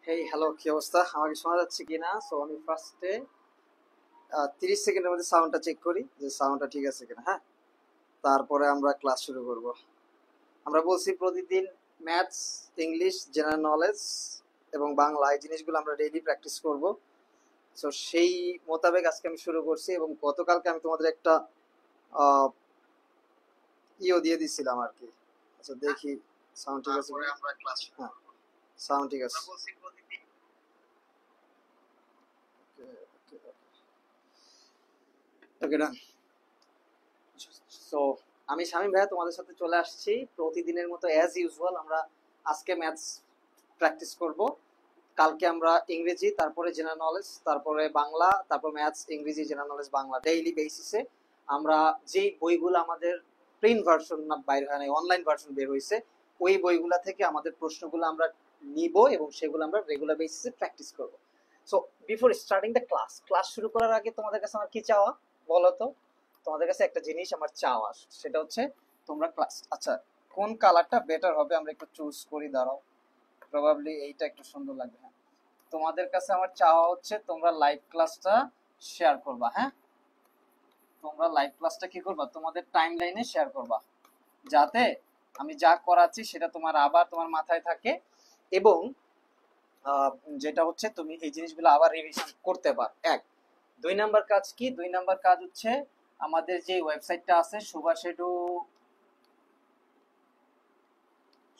Hey hello, কি অবস্থা? আমাকে শোনা যাচ্ছে কি না? সো আমি ফার্স্টে 30 সেকেন্ডের মধ্যে সাউন্ডটা চেক করি যে সাউন্ডটা ঠিক আছে কিনা। হ্যাঁ, তারপরে আমরা ক্লাস শুরু করব। আমরা বলছি প্রতিদিন ম্যাথস, ইংলিশ, জেনারেল নলেজ এবং বাংলা এই জিনিসগুলো আমরা ডেইলি প্র্যাকটিস করব। সো সেই মোতাবেক আজকে আমি শুরু করছি এবং গতকালকে আমি তোমাদের একটা আহ, ইও দিয়ে দিছিলাম আর কি। আচ্ছা দেখি সাউন্ড ঠিক আছে কিনা। হ্যাঁ, সাউন্ড ঠিক আছে। ওকে, ডান। সো আমি শামীম ভাইয়া তোমাদের সাথে চলে আসছি প্রতিদিনের মতো অ্যাজ ইউজুয়াল। আমরা আজকে ম্যাথস প্র্যাকটিস করব, কালকে আমরা ইংরেজি, তারপরে জেনারেল নলেজ, তারপরে বাংলা, তারপর ম্যাথস, ইংরেজি, জেনারেল নলেজ, বাংলা ডেইলি বেসিসে আমরা যেই বইগুলো আমাদের প্রিন্ট ভার্সন না বাইর হয় নাই, অনলাইন ভার্সন বের হয়েছে, ওই বইগুলা থেকে আমাদের প্রশ্নগুলো আমরা নিব এবং সেগুলো আমরা রেগুলার বেসিসে প্র্যাকটিস করব। So before starting the class শুরু করার আগে তোমাদের কাছে আমার কি চাওয়া বলো তো? তোমাদের কাছে একটা জিনিস আমার চাওয়া, সেটা হচ্ছে তোমরা ক্লাস, আচ্ছা কোন কালারটা বেটার হবে আমরা একটু চুজ করি, দাঁড়াও। প্রবাবলি এইটা একটু সুন্দর লাগবে। হ্যাঁ, তোমাদের কাছে আমার চাওয়া হচ্ছে তোমরা লাইভ ক্লাসটা শেয়ার করবা। হ্যাঁ, তোমরা লাইভ ক্লাসটা কি করবা, তোমাদের টাইম লাইনে শেয়ার করবা, যাতে আমি যা করাচ্ছি সেটা তোমার মাথায় থাকে এবং যেটা হচ্ছে তুমি এই জিনিসগুলো আবার রিভিশন করতে পার। এক, দুই নাম্বার কাজ কি? দুই নাম্বার কাজ হচ্ছে আমাদের যে ওয়েবসাইটটা আছে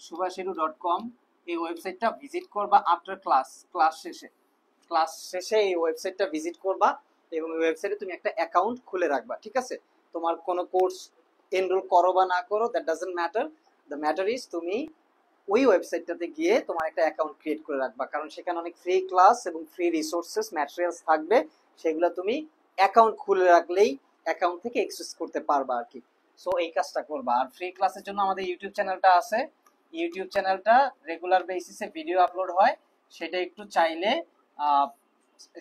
subhashedu.com, এই ওয়েবসাইটটা ভিজিট করবা আফটার ক্লাস শেষে এই ওয়েবসাইটটা ভিজিট করবা এবং এই ওয়েবসাইটে তুমি একটা অ্যাকাউন্ট খুলে রাখবা। ঠিক আছে? তোমার কোনো কোর্স এনরোল করো বা না করো, that doesn't matter. The matter is তুমি ওই ওয়েবসাইটটাতে গিয়ে তোমার একটা অ্যাকাউন্ট ক্রিয়েট করে রাখবা, কারণ সেখানে অনেক ফ্রি ক্লাস এবং ফ্রি রিসোর্সেস ম্যাটেরিয়ালস থাকবে। সেগুলো তুমি অ্যাকাউন্ট খুলে রাখলেই অ্যাকাউন্ট থেকে অ্যাক্সেস করতে পারবা আর কি। সো এই কাজটা করবা। আর ফ্রি ক্লাসের জন্য আমাদের ইউটিউব চ্যানেলটা আছে, ইউটিউব চ্যানেলটা রেগুলার বেসিসে ভিডিও আপলোড হয়, সেটা একটু চাইলে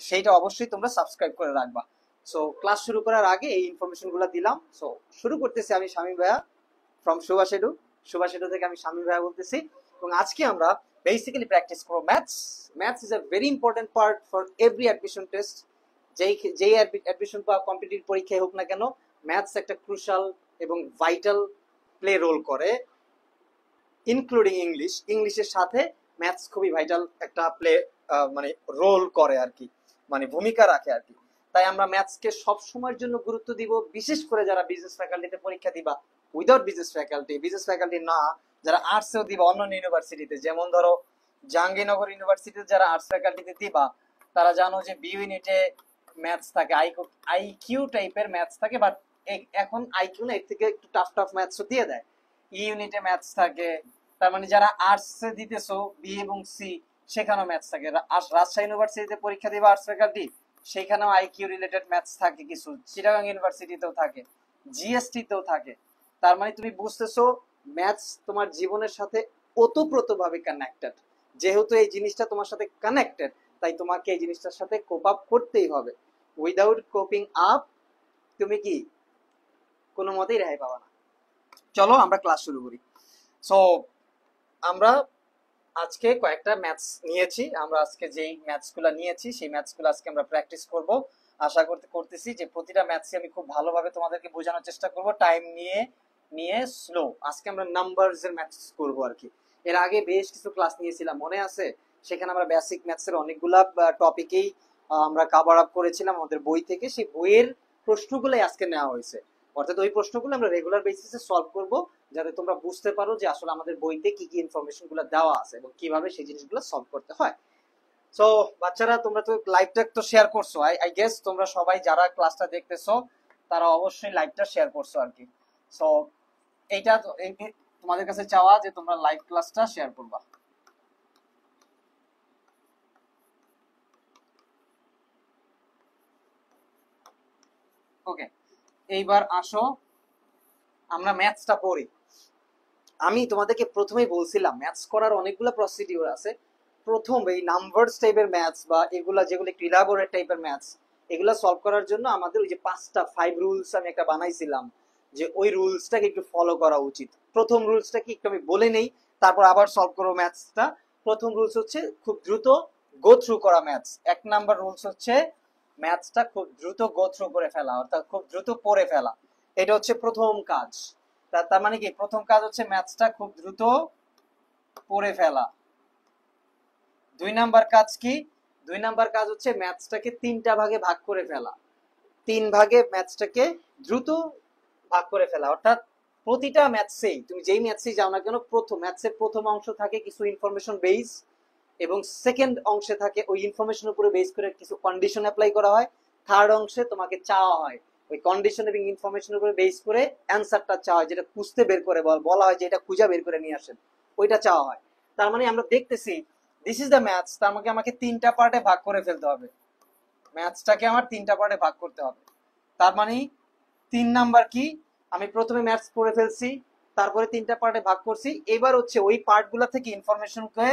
সেইটা অবশ্যই তোমরা সাবস্ক্রাইব করে রাখবা। সো ক্লাস শুরু করার আগে এই ইনফরমেশনগুলো দিলাম। সো শুরু করতেছি আমি শামীম ভাইয়া ফ্রম সুভাষেডু থেকে আমি শামীম ভাইয়া বলতেছি এবং আজকে আমরা বেসিক্যালি প্র্যাকটিস করব maths. Maths is a very important part for every admission test. যেই অ্যাডমিশন বা কম্পিটিটিভ পরীক্ষায় হোক না কেন, ম্যাথস একটা ক্রুশাল এবং ভাইটাল প্লে রোল করে, ইনক্লুডিং ইংলিশের সাথে ম্যাথস খুবই ভাইটাল একটা প্লে মানে রোল করে আর কি, মানে ভূমিকা রাখে আর কি। তাই আমরা ম্যাথসকে সব সময়ের জন্য গুরুত্ব দিব, বিশেষ করে যারা বিজনেস ফ্যাকাল্টিতে পরীক্ষা দিবা, উইদাউট বিজনেস ফ্যাকাল্টি না, যারা আর্টসেও দিবা অন্য ইউনিভার্সিটিতে, যেমন ধরো জাহাঙ্গীরনগর ইউনিভার্সিটিতে যারা আর্টস ফ্যাকাল্টিতে দিবা, তারা জানো যে বি ইউনিটে ম্যাথস থাকে, আইকিউ টাইপের ম্যাথস থাকে, বাট এখন আইকিউ না, এর থেকে একটু টাফ টাফ ম্যাথসও দিয়ে দেয়। ই ইউনিটে ম্যাথস থাকে, তার মানে যারা আর্টস দিতেছো বি এবং সি, সেখানেও ম্যাথস থাকে। রাজশাহী ইউনিভার্সিটিতে পরীক্ষা দিবা আর্টস ফ্যাকাল্টি, সেখানেও আইকিউ রিলেটেড ম্যাথস থাকে কিছু, চিটাগাং ইউনিভার্সিটিতেও থাকে, জিএসটি তেও থাকে। তার মানে তুমি বুঝতেছো ম্যাথস তোমার জীবনের সাথে ওতপ্রোতভাবে কানেক্টেড। যেহেতু এই জিনিসটা তোমার সাথে কানেক্টেড, তাই তোমাকে এই জিনিসটার সাথে কোপ আপ করতেই হবে। উইদাউট কোপিং আপ তুমি কি কোনো মতেই রেহাই পাবা না। চলো আমরা ক্লাস শুরু করি। সো আমরা আজকে কয়েকটা ম্যাথস নিয়েছি, আমরা আজকে যেই ম্যাথসগুলো নিয়েছি সেই ম্যাথসগুলো আজকে আমরা প্র্যাকটিস করব। আশা করতেছি যে প্রতিটা ম্যাথসই আমি খুব ভালোভাবে তোমাদেরকে বোঝানোর চেষ্টা করব, টাইম নিয়ে নিয়ে স্লো। আজকে আমরা নাম্বারস এর ম্যাথস করব আর কি। এর আগে বেশ কিছু ক্লাস নিয়েছিলাম, মনে আছে? সেখানে আমরা বেসিক ম্যাথসের অনেকগুলা টপিকেই আমরা কভার আপ করেছিলাম আমাদের বই থেকে। সেই বইয়ের প্রশ্নগুলোই আজকে নেওয়া হয়েছে, অর্থাৎ ওই প্রশ্নগুলো আমরা রেগুলার বেসিসে সলভ করব, যাতে তোমরা বুঝতে পারো যে আসলে আমাদের বইতে কি কি ইনফরমেশন গুলো দেওয়া আছে এবং কিভাবে সেই জিনিসগুলো সলভ করতে হয়। সো বাচ্চারা, তোমরা তো লাইভটা তো শেয়ার করছো, আই গেস তোমরা সবাই যারা ক্লাসটা দেখতেছো তারা অবশ্যই লাইভটা শেয়ার করছো আর কি। সো এইটা তোমাদের কাছে চাওয়া যে তোমরা লাইভ ক্লাসটা শেয়ার করবা। ওকে, এইবার আসো আমরা ম্যাথসটা পড়ি। আমি তোমাদেরকে প্রথমেই বলছিলাম ম্যাথস করার অনেকগুলো প্রসিডিউর আছে। প্রথম এই নাম্বারস টাইপের ম্যাথস বা এগুলা যেগুলো একটু ইলাবোরেট টাইপের ম্যাথস, এগুলা সলভ করার জন্য আমাদের ওই যে 5 রুলস আমি একটা বানাইছিলাম, যে ওই রুলসটাকে একটু ফলো করা উচিত। প্রথম রুলসটা কি একটু আমি বলে নেই, তারপর আবার সলভ করো ম্যাথসটা। প্রথম রুলস হচ্ছে খুব দ্রুত গো থ্রু করা ম্যাথস। 1 নাম্বার রুলস হচ্ছে ম্যাথসটা খুব দ্রুত গো থ্রু করে ফেলা, অর্থাৎ খুব দ্রুত পড়ে ফেলা। এটা হচ্ছে প্রথম কাজ। তার মানে কি, প্রথম কাজ হচ্ছে ম্যাথসটা খুব দ্রুত পড়ে ফেলা। 2 নাম্বার কাজ কি? 2 নাম্বার কাজ হচ্ছে ম্যাথসটাকে 3টা ভাগে ভাগ করে ফেলা। 3 ভাগে ম্যাথসটাকে দ্রুত ভাগ করে ফেলা, অর্থাৎ প্রতিটা ম্যাথসেই, তুমি যেই ম্যাথসেই যাও না কেন, ম্যাথসের প্রথম অংশ থাকে কিছু ইনফরমেশন বেস, এবং সেকেন্ড অংশে থাকে ওই ইনফরমেশনের উপরে বেস করে কিছু কন্ডিশন অ্যাপ্লাই করা হয়। থার্ড অংশে তোমাকে চাওয়া হয় ওই কন্ডিশন এবং ইনফরমেশনের উপরে বেস করে অ্যান্সারটা চাওয়া হয়, যেটা খুঁজতে বের করে বলা হয় যে এটা খুঁজা বের করে নিয়ে আসেন, ওইটা চাওয়া হয়। তার মানে আমরা দেখতেছি দিস ইজ দ্য ম্যাথস, তার মানে আমাকে 3টা পার্টে ভাগ করে ফেলতে হবে। ম্যাথসটাকে আমার 3টা পার্টে ভাগ করতে হবে। তার মানে 3 নাম্বার কি, আমি প্রথমে ম্যাথস পড়ে ফেলছি, তারপরে 3টা পার্টে ভাগ করছি। এবার হচ্ছে ওই পার্টগুলো থেকে ইনফরমেশনকে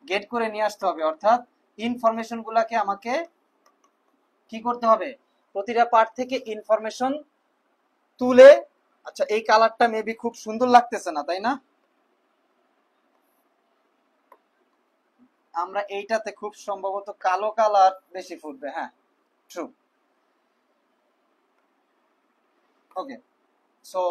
গেট করে নিয়ে আসতে হবে, অর্থাৎ ইনফরমেশন গুলাকে আমাকে কি করতে হবে, প্রতিটা পার্ট থেকে ইনফরমেশন তুলে। আচ্ছা, এই কালারটা মেবি খুব সুন্দর লাগতেছে না, তাই না? আমরা এইটাতে খুব সম্ভবত কালো কালার বেশি ফুটবে। হ্যাঁ, ট্রু। ওকে, সো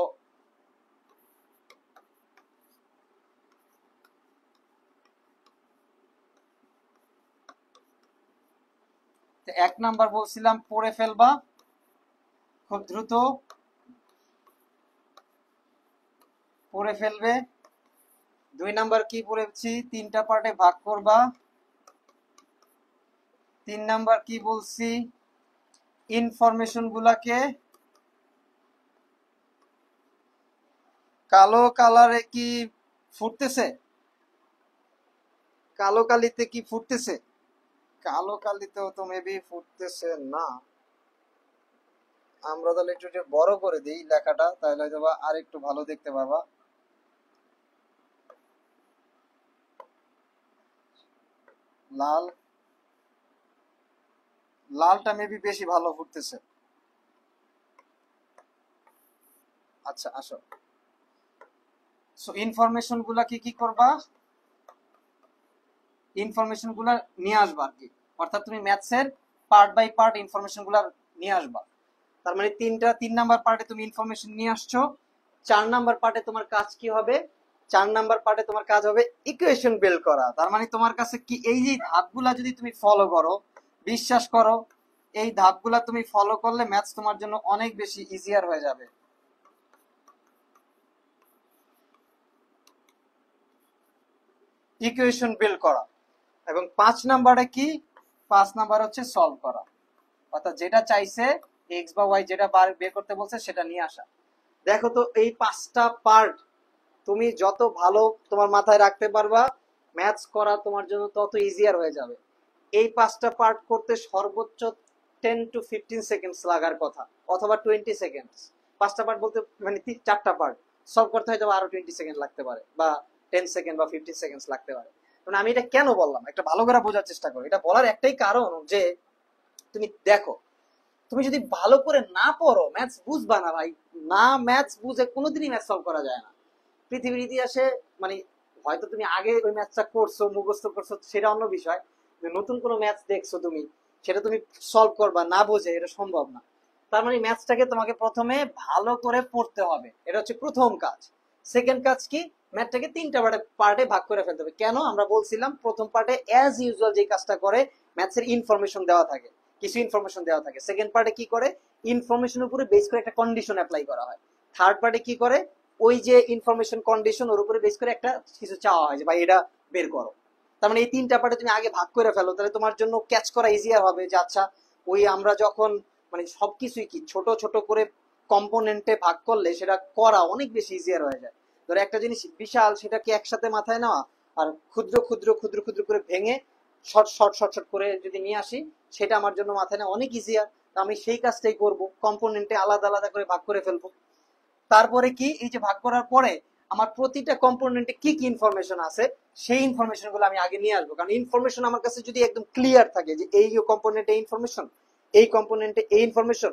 এক নাম্বার বলছিলাম পড়ে ফেলবা, খুব দ্রুত পড়ে ফেলবে। 2 নাম্বার কি পড়েছি, 3টা পার্টে ভাগ করবা। 3 নাম্বার কি বলছি, ইনফরমেশন গুলাকে কালো কালারে কি ফুটতেছে, কালো কালিতে কি ফুটতেছে? কালো কালিতেও তো মেবি ফুটতেছে না। আমরা তাহলে একটু বড় করে দিই লেখাটা, তাহলে হয়তো আর একটু ভালো দেখতে পাবা। লাল, লালটা মেবি বেশি ভালো ফুটতেছে। আচ্ছা, আসো। সো ইনফরমেশন গুলা কি করবা, ইনফরমেশন গুলা নিয়ে আসবা আর কি, অর্থাৎ তুমি ম্যাথসের পার্ট বাই পার্ট ইনফরমেশন গুলা নিয়ে আসবা। তার মানে 3 নাম্বার পার্টে তুমি ইনফরমেশন নিয়ে আসছো। 4 নাম্বার পার্টে তোমার কাজ কি হবে, 4 নাম্বার পার্টে তোমার কাজ হবে ইকুয়েশন বিল্ড করা। তার মানে তোমার কাছে কি, এই যে ধাপগুলা যদি তুমি ফলো করো, বিশ্বাস করো এই ধাপগুলা তুমি ফলো করলে ম্যাথস তোমার জন্য অনেক বেশি ইজিয়ার হয়ে যাবে। ইকুয়েশন বিল্ড করা। এবং 5 নাম্বারে কি, 5 নাম্বার হচ্ছে সলভ করা, অর্থাৎ যেটা চাইছে এক্স বা ওয়াই, যেটা বের করতে বলছে সেটা নিয়ে আসা। দেখো তো, এই 5টা পার্ট তুমি যত ভালো তোমার মাথায় রাখতে পারবা, ম্যাথস করা তোমার জন্য তত ইজিয়ার হয়ে যাবে। এই 5টা পার্ট করতে সর্বোচ্চ 10 to 15 সেকেন্ডস লাগার কথা, অথবা 20 সেকেন্ডস। 5টা পার্ট বলতে মানে 4টা পার্ট সলভ করতে হয়তো আরো 20 সেকেন্ড লাগতে পারে, বা 10 সেকেন্ড বা 15 সেকেন্ডস লাগতে পারে। মানে আমি এটা কেন বললাম, একটা ভালো করে বোঝার চেষ্টা করো। এটা বলার একটাই কারণ যে তুমি দেখো, তুমি যদি ভালো করে না পড়ো ম্যাথস বুঝবা না ভাই। না ম্যাথস বুঝে কোনোদিনই ম্যাথস সলভ করা যায় না পৃথিবীর ইতিহাসে। মানে হয়তো তুমি আগে ওই ম্যাথসটা করছো, মুখস্থ করছো, সেটা অন্য বিষয়। নতুন কোনো ম্যাথস দেখছো তুমি, সেটা তুমি সলভ করবা না বুঝে, এটা সম্ভব না। তার মানে ম্যাথসটাকে তোমাকে প্রথমে ভালো করে পড়তে হবে, এটা হচ্ছে প্রথম কাজ। সেকেন্ড কাজ কি, ম্যাথটাকে 3টা পার্টে ভাগ করে ফেলতে হবে। কেন? আমরা বলছিলাম প্রথম পার্টে অ্যাজ ইউজুয়াল যে কাজটা করে, ম্যাথসের ইনফরমেশন দেওয়া থাকে, কিছু ইনফরমেশন দেওয়া থাকে। সেকেন্ড পার্টে কি করে, ইনফরমেশনের উপরে বেস করে একটা কন্ডিশন অ্যাপ্লাই করা হয়। থার্ড পার্টে কি করে, ওই যে ইনফরমেশন কন্ডিশন ওর উপরে বেস করে একটা কিছু চাওয়া হয় যে ভাই এটা বের করো। তার মানে এই 3টা পার্টে তুমি আগে ভাগ করে ফেলো, তাহলে তোমার জন্য ক্যাচ করা ইজিয়ার হবে যে আচ্ছা, ওই আমরা যখন মানে সবকিছুই কি ছোট ছোট করে কম্পোনেন্টে ভাগ করলে সেটা করা অনেক বেশি ইজিয়ার হয়ে যায়। ধরো একটা জিনিস বিশাল, সেটাকে একসাথে মাথায় নেওয়া, আর ক্ষুদ্র ক্ষুদ্র ক্ষুদ্র ক্ষুদ্র করে ভেঙে শর্ট শর্ট শর্ট শর্ট করে যদি নিয়ে আসি, সেটা আমার জন্য মাথায় নেওয়া অনেক ইজিয়ার। আমি সেই কাজটাই করব, কম্পোনেন্টে আলাদা আলাদা করে ভাগ করে ফেলবো। তারপরে কি, এই যে ভাগ করার পরে আমার প্রতিটা কম্পোনেন্টে কি কি ইনফরমেশন আছে, সেই ইনফরমেশন গুলো আমি আগে নিয়ে আসবো। কারণ ইনফরমেশন আমার কাছে যদি একদম ক্লিয়ার থাকে যে এই কম্পোনেন্টে ইনফরমেশন, এই কম্পোনেন্টে এই ইনফরমেশন,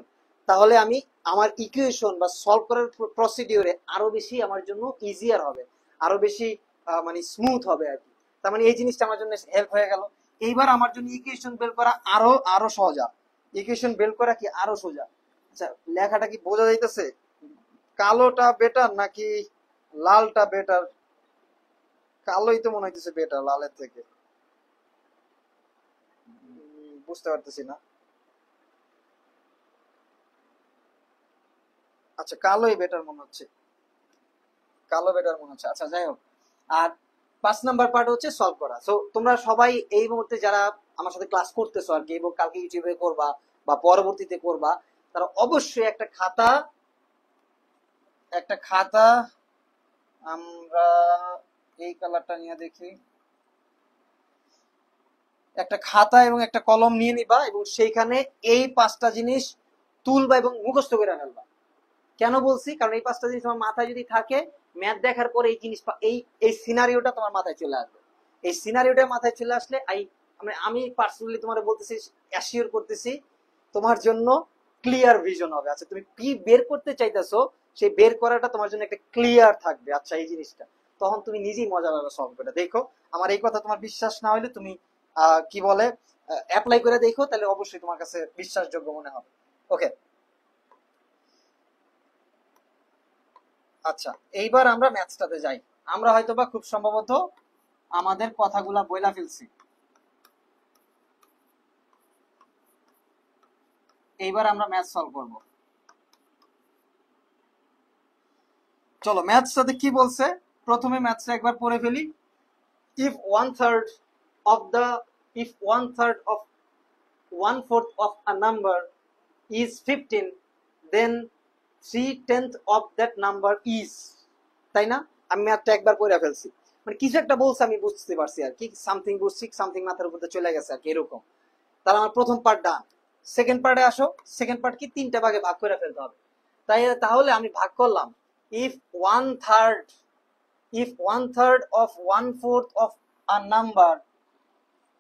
তাহলে আমি আমার ইকুয়েশন বা সলভ করার প্রসিডিওরে আরো বেশি আমার জন্য ইজিয়ার হবে, আরো বেশি মানে স্মুথ হবে আর কি। তার মানে এই জিনিসটা আমার জন্য হেল্প হয়ে গেল। এইবার আমার জন্য ইকুয়েশন বের করা আরো সোজা। ইকুয়েশন বের করা কি আরো সোজা। আচ্ছা, লেখাটা কি বোঝা যাইতেছে? কালোটা বেটার নাকি লালটা বেটার? কালোই তো মনে হইতেছে বেটার লালের থেকে। বুঝতে পারতেছি না। আচ্ছা, কালোই বেটার মনে হচ্ছে, কালো বেটার মনে হচ্ছে। আচ্ছা, যাই হোক। আর 5 নাম্বার পার্ট হচ্ছে সলভ করা। সো তোমরা সবাই এই মুহূর্তে যারা আমার সাথে ক্লাস করতেছো আর কি, এবং কালকে ইউটিউবে করবা বা পরবর্তীতে করবা, তারা অবশ্যই একটা খাতা আমরা এই কালারটা নিয়ে দেখি, একটা খাতা এবং একটা কলম নিয়ে নিবা এবং সেইখানে এই 5টা জিনিস তুলবা এবং মুখস্থ করে ফেলবা। কেন বলছি? কারণ এই 5টা জিনিস তোমার মাথায় যদি থাকে, ম্যাথ দেখার পরে এই জিনিস এই সিনারিওটা তোমার মাথায় চলে আসবে। এই সিনারিওটা মাথায় চলে আসলে আমি পার্সোনালি তোমার বলতেছি, অ্যাসিওর করতেছি, তোমার জন্য ক্লিয়ার ভিশন হবে। আচ্ছা, তুমি কি বের করতে চাইতেছো সেই বের করাটা তোমার জন্য একটা ক্লিয়ার থাকবে। আচ্ছা, এই জিনিসটা তখন তুমি নিজেই মজা পাবে সলভ করে। দেখো, আমার এই কথা তোমার বিশ্বাস না হলে তুমি কি বলে অ্যাপ্লাই করে দেখো, তাহলে অবশ্যই তোমার কাছে বিশ্বাসযোগ্য মনে হবে। ওকে, আচ্ছা, এইবার আমরা ম্যাথসটাতে যাই। আমরা হয়তোবা খুব সম্ভবত আমাদের কথাগুলা বইলা ফেলছি। এইবার আমরা ম্যাথ সলভ করব। চলো, ম্যাথসটাতে কি বলছে প্রথমে ম্যাথসটা একবার পড়ে ফেলি। if one third of the if one third of 1/4 of a number is 15, then 3/10 of that number is, তাই না? আমি ম্যাথটা একবার পড়ে ফেলছি, মানে কিছু একটা বলছে, আমি বুঝতে পারছি আর কি, সামথিং বুঝছি, সামথিং মাথার উপর চলে গেছে আর কি, এরকম। তাহলে আমার প্রথম পার্ট ডান। সেকেন্ড পার্টে আসো। সেকেন্ড পার্ট কি 3টা ভাগে ভাগ করে ফেলতে হবে। তাহলে আমি ভাগ করলাম। If one third of 1/4 of a number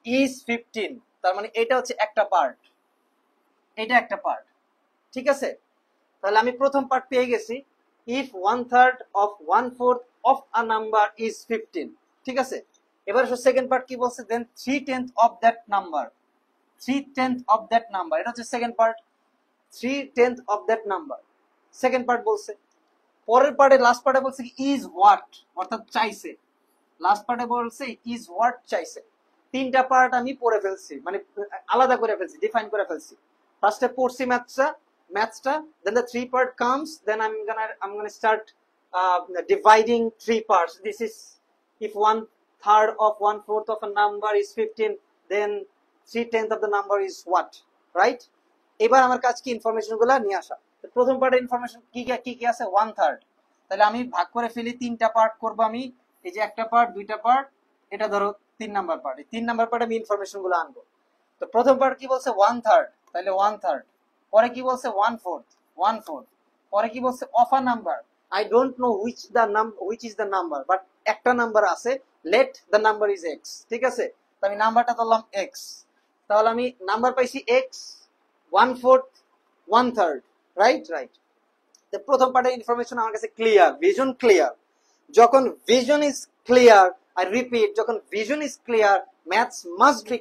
is 15, তার মানে এটা হচ্ছে একটা পার্ট, এটা একটা পার্ট, ঠিক আছে? তাহলে আমি প্রথম পার্ট পেয়ে গেছি। If 1/3 of 1/4 of a number is 15, ঠিক আছে? এবার সেকেন্ড পার্ট কি বলছে? দেন 3/10 of that number, 3/10 of that number, এটা হচ্ছে second part. 3/10 of that number, second part বলছে। পরের পার্টে লাস্ট পার্টে বলছে কি ইজ হোয়াট, অর্থাৎ চাইছে। লাস্ট পার্টে বলছে ইজ হোয়াট চাইছে। 3টা পার্ট আমি পড়ে ফেলছি, মানে আলাদা করে ফেলছি, ডিফাইন করে ফেলছি। ফার্স্টে পড়ছি ম্যাথসটা, then the 3 part comes, then I'm gonna start dividing 3 parts. This is if 1/3 of 1/4 of a number is 15, then 3/10 of the number is what, right? এবার আমার কাজ কি ইনফরমেশন গুলা নিয়ে আসা। প্রথম পার্টের ইনফরমেশন কি কি আছে? 1/3। তাহলে আমি ভাগ করে ফেলি, 3টা পার্ট করবো আমি। এই যে একটা পার্ট, 2টা পার্ট, এটা ধরো 3 নাম্বার পার্ট। এই 3 নাম্বার পার্টে আমি ইনফরমেশন গুলো আনবো। তো প্রথম পার্ট কি বলছে? 1/3, তাহলে 1/3। পরে কি বলছে? 1/4। পরে কি বলছে? Of a number. I don't know which is the number, but একটা নাম্বার আছে, let the number is x, ঠিক আছে? তো আমি নাম্বারটা ধরলাম এক্স। তাহলে আমি নাম্বার পাইছি এক্স, 1/4, 1/3, রাইট? প্রথম পার্টের ইনফরমেশন আমার কাছে ক্লিয়ার, ভিশন ক্লিয়ার। যখন vision is clear, I repeat, যখন vision is clear, maths must be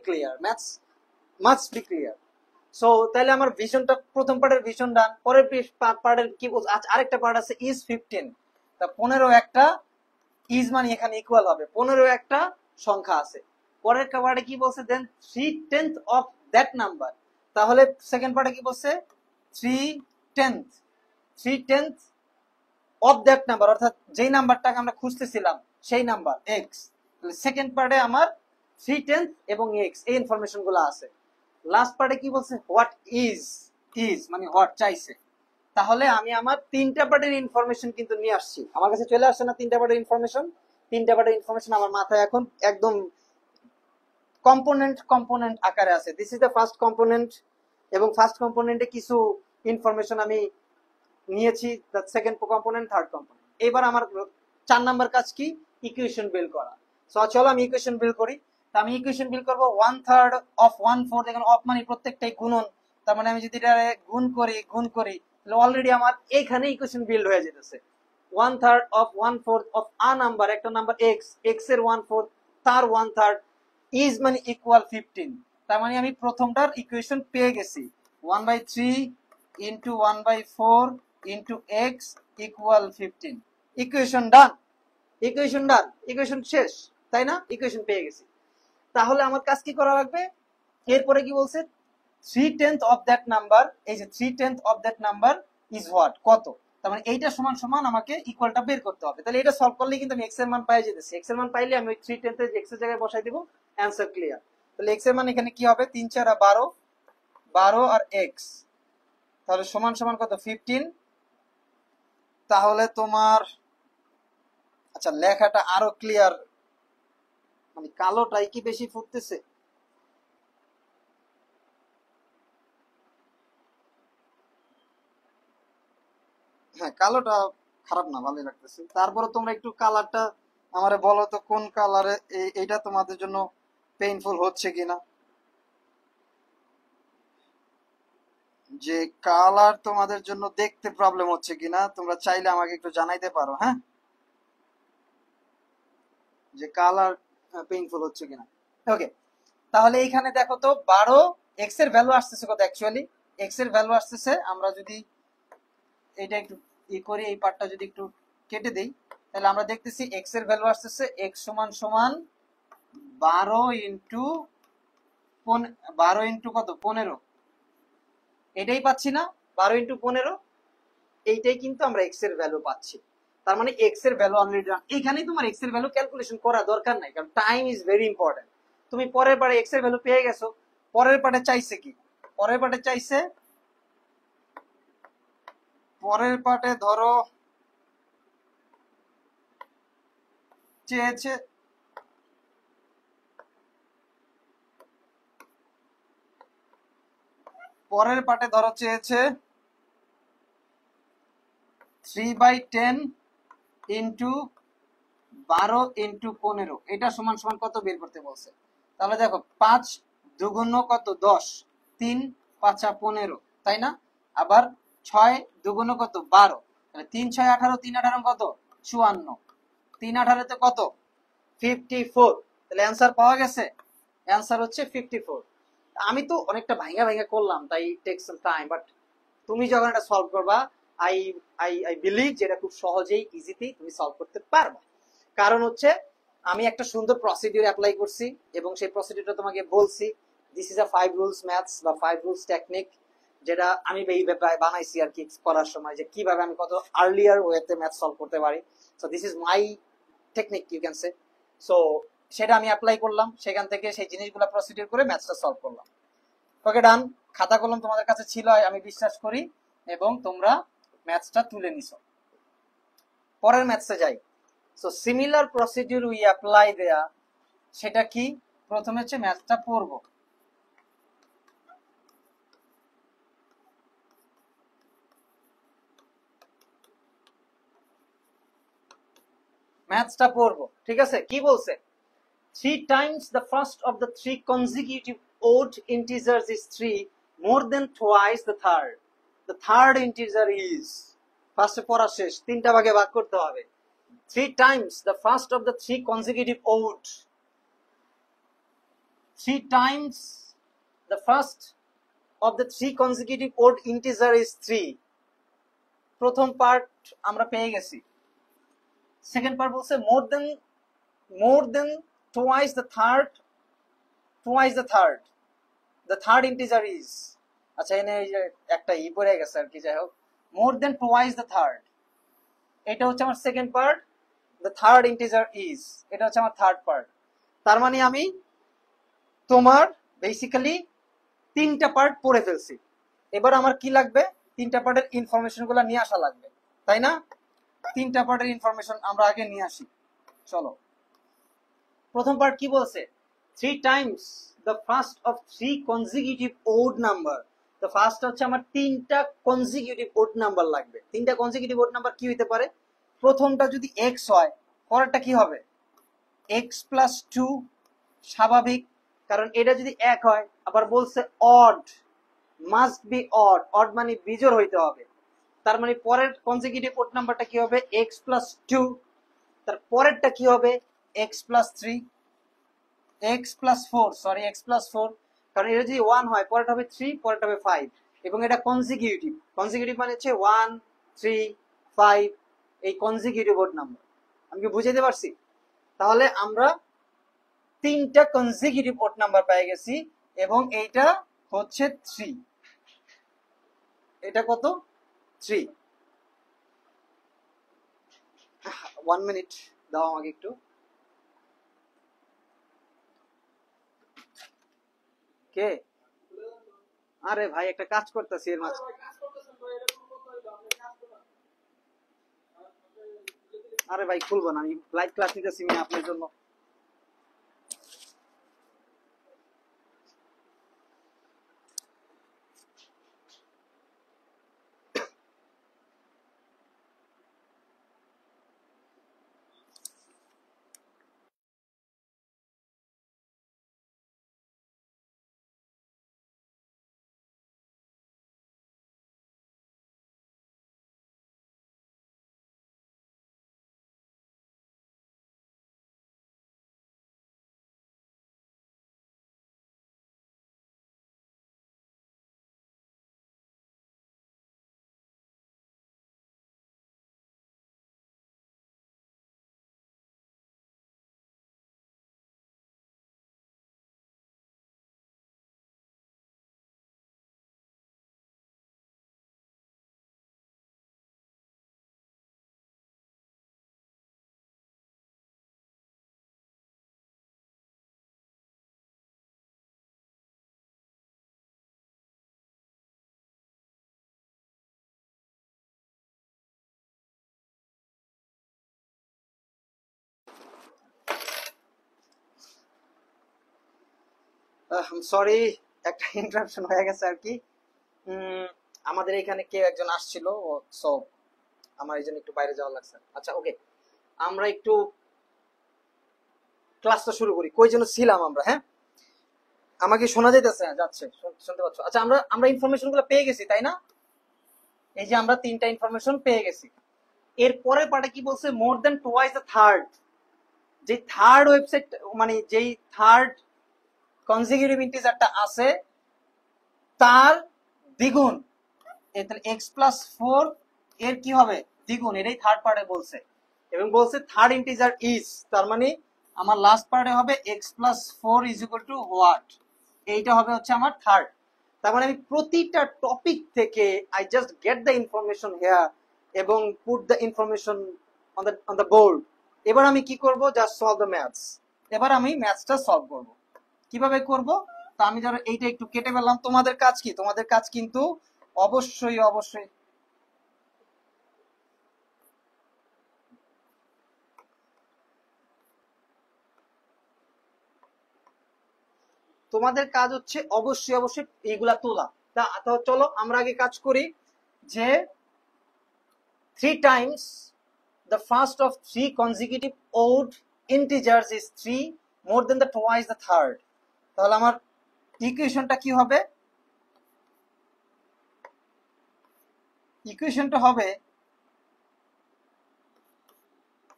clear. So তাহলে আমার ভিশনটা, প্রথম পার্টের ভিশন ডান। পরের পার্টের কি বলছে? আরেকটা পার্ট আছে ইজ 15। তা 15 একটা ইজ মানে এখানে ইকুয়াল হবে, 15 একটা সংখ্যা আছে। পরের পার্টে কি বলছে? দেন 3/10 অফ দ্যাট নাম্বার। তাহলে সেকেন্ড পার্টে কি বলছে? 3/10 অফ দ্যাট নাম্বার, অর্থাৎ যেই নাম্বারটাকে আমরা খুঁজতেছিলাম সেই নাম্বার এক্স। সেকেন্ড পার্টে আমার 3/10 এবং এক্স, এই ইনফরমেশন গুলো আছে। লাস্ট পার্টে কি বলছে? হোয়াট ইজ মানে হোয়াট চাইছে। তাহলে আমি আমার 3টা পার্টের ইনফরমেশন কিন্তু নিয়ে আসছি, আমার কাছে চলে আসছে না 3টা পার্টের ইনফরমেশন। 3টা পার্টের ইনফরমেশন আমার মাথায় এখন একদম কম্পোনেন্ট আকারে আছে। This is the first component, এবং ফার্স্ট কম্পোনেন্টে কিছু ইনফরমেশন আমি নিয়েছি, the second component, third component. এবার আমার 4 নাম্বার কাজ কি? ইকুয়েশন বিল করা। সো চলো আমি ইকুয়েশন বিল করি। আমি ইকুয়েশন বিল করবো 1/3 of 1/4, এখানে অফ মানে প্রত্যেকটাই গুণন। তার মানে আমি যদি এটা গুণ করি অলরেডি আমার এখানে ইকুয়েশন বিল্ড হয়ে যেতেছে। 1/3 of 1/4 of a নাম্বার, একটা নাম্বার এক্স, এক্স এর 1/4 তার 1/3 ইজ মানে ইকুয়াল 15। তার মানে আমি প্রথমটার ইকুয়েশন পেয়ে গেছি 1/3 into 1/4 into x equal 15। Equation done, equation done, equation শেষ, তাই না? ইকুয়েশন পেয়ে গেছি। তাহলে আমার কাজ কি করা লাগবে? এরপরে কি বলছে 3/10 অফ দ্যাট নাম্বার, এই যে 3/10 of that number is what, কত। তার মানে এইটা সমান সমান আমাকে ইকুয়ালটা বের করতে হবে। তাহলে এটা সলভ করলে কিন্তু আমি এক্স এর মান পাই যেতেছি। এক্স এর মান পাইলে আমি ওই 3/10 এর এক্স এর জায়গায় বসাই দিব, অ্যানসার ক্লিয়ার। তাহলে এক্স এর মান এখানে কি হবে 3 4 12, 12 আর এক্স, তাহলে সমান সমান কত 15। তাহলে তোমার আচ্ছা লেখাটা আরো ক্লিয়ার, মানে কালোটাই কি বেশি ফুটতেছে? হ্যাঁ কালোটা খারাপ না, ভালোই লাগতেছে। তারপরে তোমরা একটু কালারটা আমারে বলো তো কোন কালারে, এইটা তোমাদের জন্য পেইনফুল হচ্ছে কিনা, যে কালার তোমাদের জন্য দেখতে প্রবলেম হচ্ছে কিনা তোমরা চাইলে আমাকে একটু জানাইতে পারো, হ্যাঁ, যে কালার পেইনফুল হচ্ছে কিনা। ওকে, তাহলে এইখানে দেখো তো 12 এক্স এর ভ্যালু আসতেছে কত, অ্যাকচুয়ালি এক্স এর ভ্যালু আসতেছে, আমরা যদি এটা একটু ই করি, এই পার্টটা যদি একটু কেটে দেই, তাহলে আমরা দেখতেছি এক্স এর ভ্যালু আসতেছে এক্স সমান সমান 12 ইন্টু 12 ইন্টু কত 15, এটাই পাচ্ছি না 12 ইন্টু 15, এইটাই কিন্তু আমরা এক্স এর ভ্যালু পাচ্ছি। তার মানে এক্স এর ভ্যালু অলরেডি এইখানেই তোমার এক্স এর ভ্যালু ক্যালকুলেশন করা দরকার নাই, কারণ টাইম ইজ ভেরি ইম্পর্টেন্ট। তুমি পরের পারে এক্স এর ভ্যালু পেয়ে গেছো, পরের পারে চাইছে কি, পরের পারে চাইছে, পরের পাটে ধরো চেয়েছে পরের পাটে ধরো চেয়েছে 3/10 ইন্টু 12 ইন্টু 15, এটা সমান সমান কত বের করতে বলছে। তাহলে দেখো 5 দুগুণ কত 10, 3 5 15, তাই না? আবার 6 দুগুণ কত 12, তাহলে 3 6 18, 3 18 কত 54, 3 18 তে কত 54। তাহলে অ্যান্সার পাওয়া গেছে, অ্যান্সার হচ্ছে 54। আমি তো অনেকটা ভাঙা ভাঙা করলাম, তাই টেক সাম টাইম, বাট তুমি যখন এটা সলভ করবা আই আই বিলিভ যে এটা খুব সহজেই ইজিতেই তুমি সলভ করতে পারবা। কারণ হচ্ছে আমি একটা সুন্দর প্রসিডিউর অ্যাপ্লাই করছি এবং সেই প্রসিডিউরটা তোমাকে বলছি, this is a 5 rules maths বা 5 রুলস টেকনিক, যেটা আমি বানাইছি আর কি করার সময়, যে কিভাবে আমি কত আর্লিয়ার ওয়েতে ম্যাথ সলভ করতে পারি। So this is my technique you can say. So সেটা আমি অ্যাপ্লাই করলাম, সেখান থেকে সেই জিনিসগুলো প্রসিডিউর করে ম্যাথসটা সলভ করলাম। ওকে ডান, খাতা কলম তোমাদের কাছে ছিল আমি বিশ্বাস করি, এবং তোমরা ম্যাথসটা তুলে নিছো। পরের ম্যাথসে যাই। So similar procedure we apply দেয়া, সেটা কি, প্রথমে হচ্ছে ম্যাথসটা পড়ব। ম্যাথসটা পড়ব, ঠিক আছে? কি বলছে, 3 times the first of the 3 consecutive odd integers is 3, more than twice the third. The third integer is, ফার্স্টে পড়া শেষ, তিনটা ভাগে ভাগ করতে হবে। 3 times the first of the 3 consecutive odd, 3 times the first of the 3 consecutive odd integer is 3। প্রথম part আমরা পেয়ে গেছি। সেকেন্ড পার্ট বলছে more than twice the third, the third integer is, আচ্ছা এনে এই যে একটা ই পড়ে গেছে আর কি, যাই হোক more than twice the third, এটা হচ্ছে আমার second part, the third integer is, এটা হচ্ছে আমার থার্ড পার্ট। তার মানে আমি তোমার বেসিক্যালি তিনটা পার্ট পড়ে ফেলছি। এবার আমার কি লাগবে, তিনটা পার্টের ইনফরমেশন গুলো নিয়ে আসা লাগবে, তাই না? তিনটা পার্টের ইনফরমেশন আমরা আগে নিয়ে আসি, চলো। প্রথম পার্ট কি বলছে, 3 times the first of 3 consecutive odd number। তো ফার্স্ট হচ্ছে আমার তিনটা কনজিকিউটিভ ওড নাম্বার লাগবে। তিনটা কনজিকিউটিভ ওড নাম্বার কি হইতে পারে, প্রথমটা যদি এক্স হয়, পরেরটা কি হবে এক্স প্লাস 2, স্বাভাবিক, কারণ এটা যদি এক হয়, আবার বলছে odd, must be odd, odd মানে বিজোড় হইতে হবে। তার মানে পরের কনজিকিউটিভ ওড নাম্বারটা কি হবে এক্স প্লাস 2, তার পরেরটা কি হবে x plus 3, x plus four, sorry x plus four, কারণ এটা যদি ওয়ান হয় পরেরটা হবে থ্রি, পরেরটা হবে ফাইভ, এবং এটা কনজিকিউটিভ। কনজিকিউটিভ মানে হচ্ছে ওয়ান, থ্রি, ফাইভ, এই কনজিকিউটিভ ওড নাম্বার। আমি কি বুঝাইতে পারছি? তাহলে আমরা তিনটা কনজিকিউটিভ ওড নাম্বার পেয়ে গেছি, এবং এইটা হচ্ছে থ্রি। এটা কত? থ্রি। 1 মিনিট দাও আমাকে একটু। কে? আরে ভাই একটা কাজ করতেছি এর মাঝে। আরে ভাই খুলবো না, আমি লাইভ ক্লাস নিতেছি আপনার জন্য। সরি, একটা ইন্টারাপশন হয়ে গেছে আর কি। আমাদের এখানে কেউ একজন আসছিল, সো আমার এই জন্য একটু বাইরে যাওয়া লাগছে। আচ্ছা ওকে, আমরা একটু ক্লাসটা শুরু করি। কই যেন ছিলাম আমরা? হ্যাঁ, আমাকে শোনা যাইতেছে? যাচ্ছে, শুনতে পাচ্ছ? আচ্ছা, আমরা ইনফরমেশন গুলো পেয়ে গেছি তাই না? এই যে আমরা তিনটা ইনফরমেশন পেয়ে গেছি। এর পরের পার্টে কি বলছে? মোর দেন টুয়াইস দ্য থার্ড। যে থার্ড ওয়েবসাইট, মানে যেই থার্ড কনজিকিউটিভ ইন্টিজারটা আছে তার দ্বিগুণ। এক্স প্লাস ফোর এর কি হবে? দ্বিগুণ। এটাই থার্ড পার্টে বলছে, এবং বলছে থার্ড ইন্টিজার ইজ, তার মানে আমার লাস্ট পার্টে হবে x plus four is equal to what. এইটা হবে হচ্ছে আমার থার্ড। তার মানে আমি প্রতিটা টপিক থেকে I just get the information here এবং put the information on the board. এবার আমি কি করব? Just solve the maths. এবার আমি ম্যাথসটা সলভ করব। কিভাবে করব? তা আমি ধরো এইটা একটু কেটে ফেললাম। তোমাদের কাজ কি? তোমাদের কাজ কিন্তু অবশ্যই অবশ্যই তোমাদের কাজ হচ্ছে অবশ্যই অবশ্যই এইগুলা তোলা। তা চলো আমরা আগে কাজ করি, যে 3 times the first of 3 consecutive odd integers is 3 more than the twice the third। তাহলে আমার ইকুয়েশনটা কি হবে? ইকুয়েশনটা হবে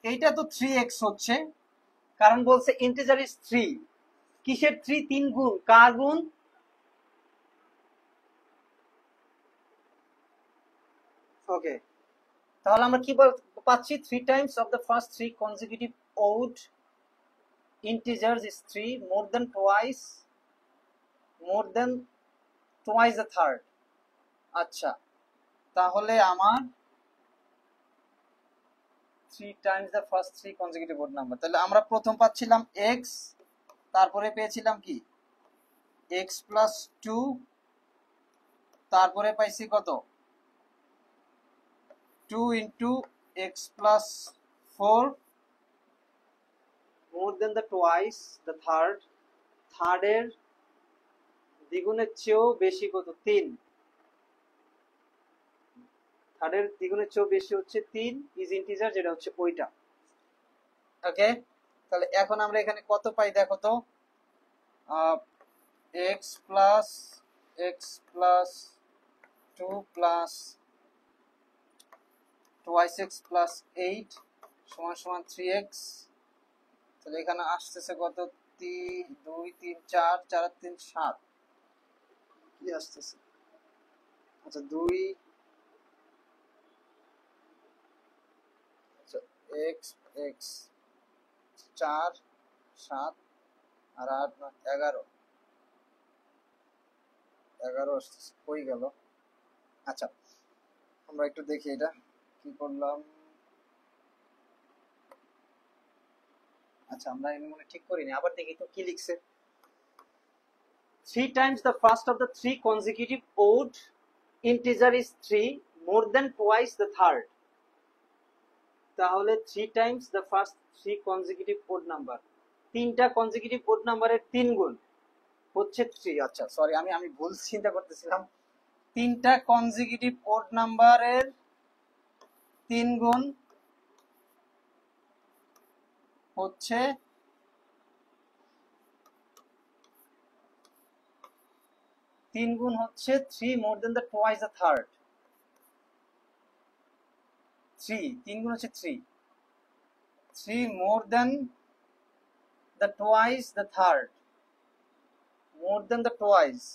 এইটা তো 3x হচ্ছে, কারণ বলছে ইন্টিজার ইজ 3। কিসের 3? 3 গুণ। কার গুণ? ওকে, তাহলে আমরা কি পাচ্ছি? 3 times of the first 3 consecutive odd integers is 3 more than twice the third। আচ্ছা, তাহলে আমার 3 times the first 3 consecutive odd number। তাহলে আমরা প্রথম পাচ্ছিলাম x, তারপরে পেয়েছিলাম কি x প্লাস টু, তারপরে পাইছি কত? 2 into x plus 4 more than the twice the third। থার্ডের দ্বিগুণের চেয়েও বেশি কত? 3। থার্ডের দ্বিগুণের চেয়েও বেশি হচ্ছে 3 ইজ ইন্টিজার, যেটা হচ্ছে ওইটা। ওকে, তাহলে এখন আমরা এখানে কত পাই দেখো তো? x plus x plus 2 plus twice x plus 8 সমান সমান 3x। তাহলে এখানে আসতেছে কত? 2 3 4 4 আর 3 7 কি আসতেছে? আচ্ছা 2 আচ্ছা x x 4 7 আর 8 11 11 আসতেছে, কই গেল? আচ্ছা আমরা একটু দেখি এটা কি করলাম। আচ্ছা আমরা এমনি মনে ঠিক করিনি, আবার দেখি তো কি লিখছে। 3 times the first of the 3 consecutive odd integer is 3 more than twice the third. তাহলে 3 times the first 3 consecutive odd number, তিনটা consecutive odd নাম্বারের 3 গুণ হচ্ছে 3। আচ্ছা সরি, আমি ভুল চিন্তা করতেছিলাম। তিনটা consecutive odd নাম্বারের 3 গুণ হচ্ছে 3 more than the twice the third। 3 গুণ হচ্ছে 3 more than the twice the third, more than the twice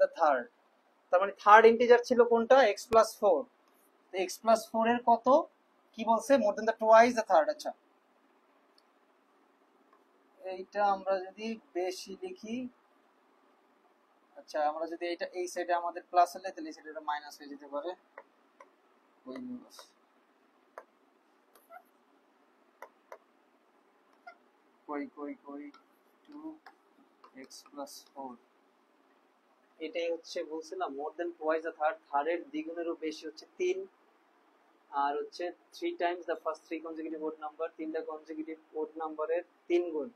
the third। তার মানে থার্ড ইন্টিজার ছিল কোনটা? x plus 4। তো x plus 4 এর কত কি বলছে? more than the twice the third। আচ্ছা এইটা আমরা যদি বেশি লিখি, আচ্ছা আমরা যদি এটা এই সাইডে আমাদের প্লাস হলে তাহলে এই সাইডে এটা মাইনাস হয়ে যেতে পারে। কই 2x plus 4, এটাই হচ্ছে বলছিলাম মোর দেন টুয়াইস দ্য থার্ড, থার্ডের দ্বিগুণেরও বেশি হচ্ছে 3। আর হচ্ছে 3 Times the first 3 consecutive ode number, তিনটা কনজিকিউটিভ ওড নাম্বারের 3 গুণ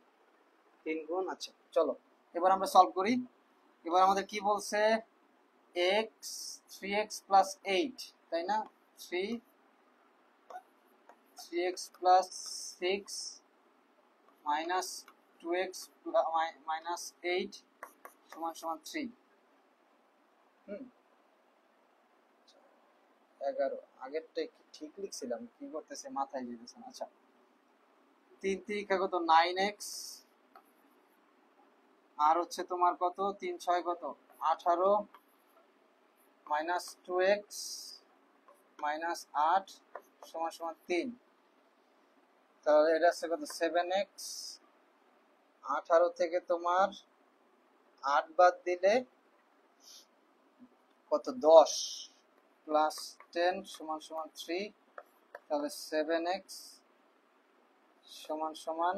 3 গুণ। আচ্ছা চলো এবার আমরা সলভ করি। এবার আমাদের কি বলছে? x 3x plus 8, তাই না? 3x plus 6 minus 2x minus 8 সমান সমান 3। 11 আগেরটা কি ঠিক লিখছিলাম? কি করতেছে মাথায় যেতেছে না। আচ্ছা 3 3 কত? 9x আর হচ্ছে তোমার কত? 3 6 কত? 18 minus 2x minus 8 সমান সমান 3। তাহলে এটা আছে কত? 7x। 18 থেকে তোমার 8 বাদ দিলে কত? 10 প্লাস 10 সমান সমান 3। তাহলে 7x সমান সমান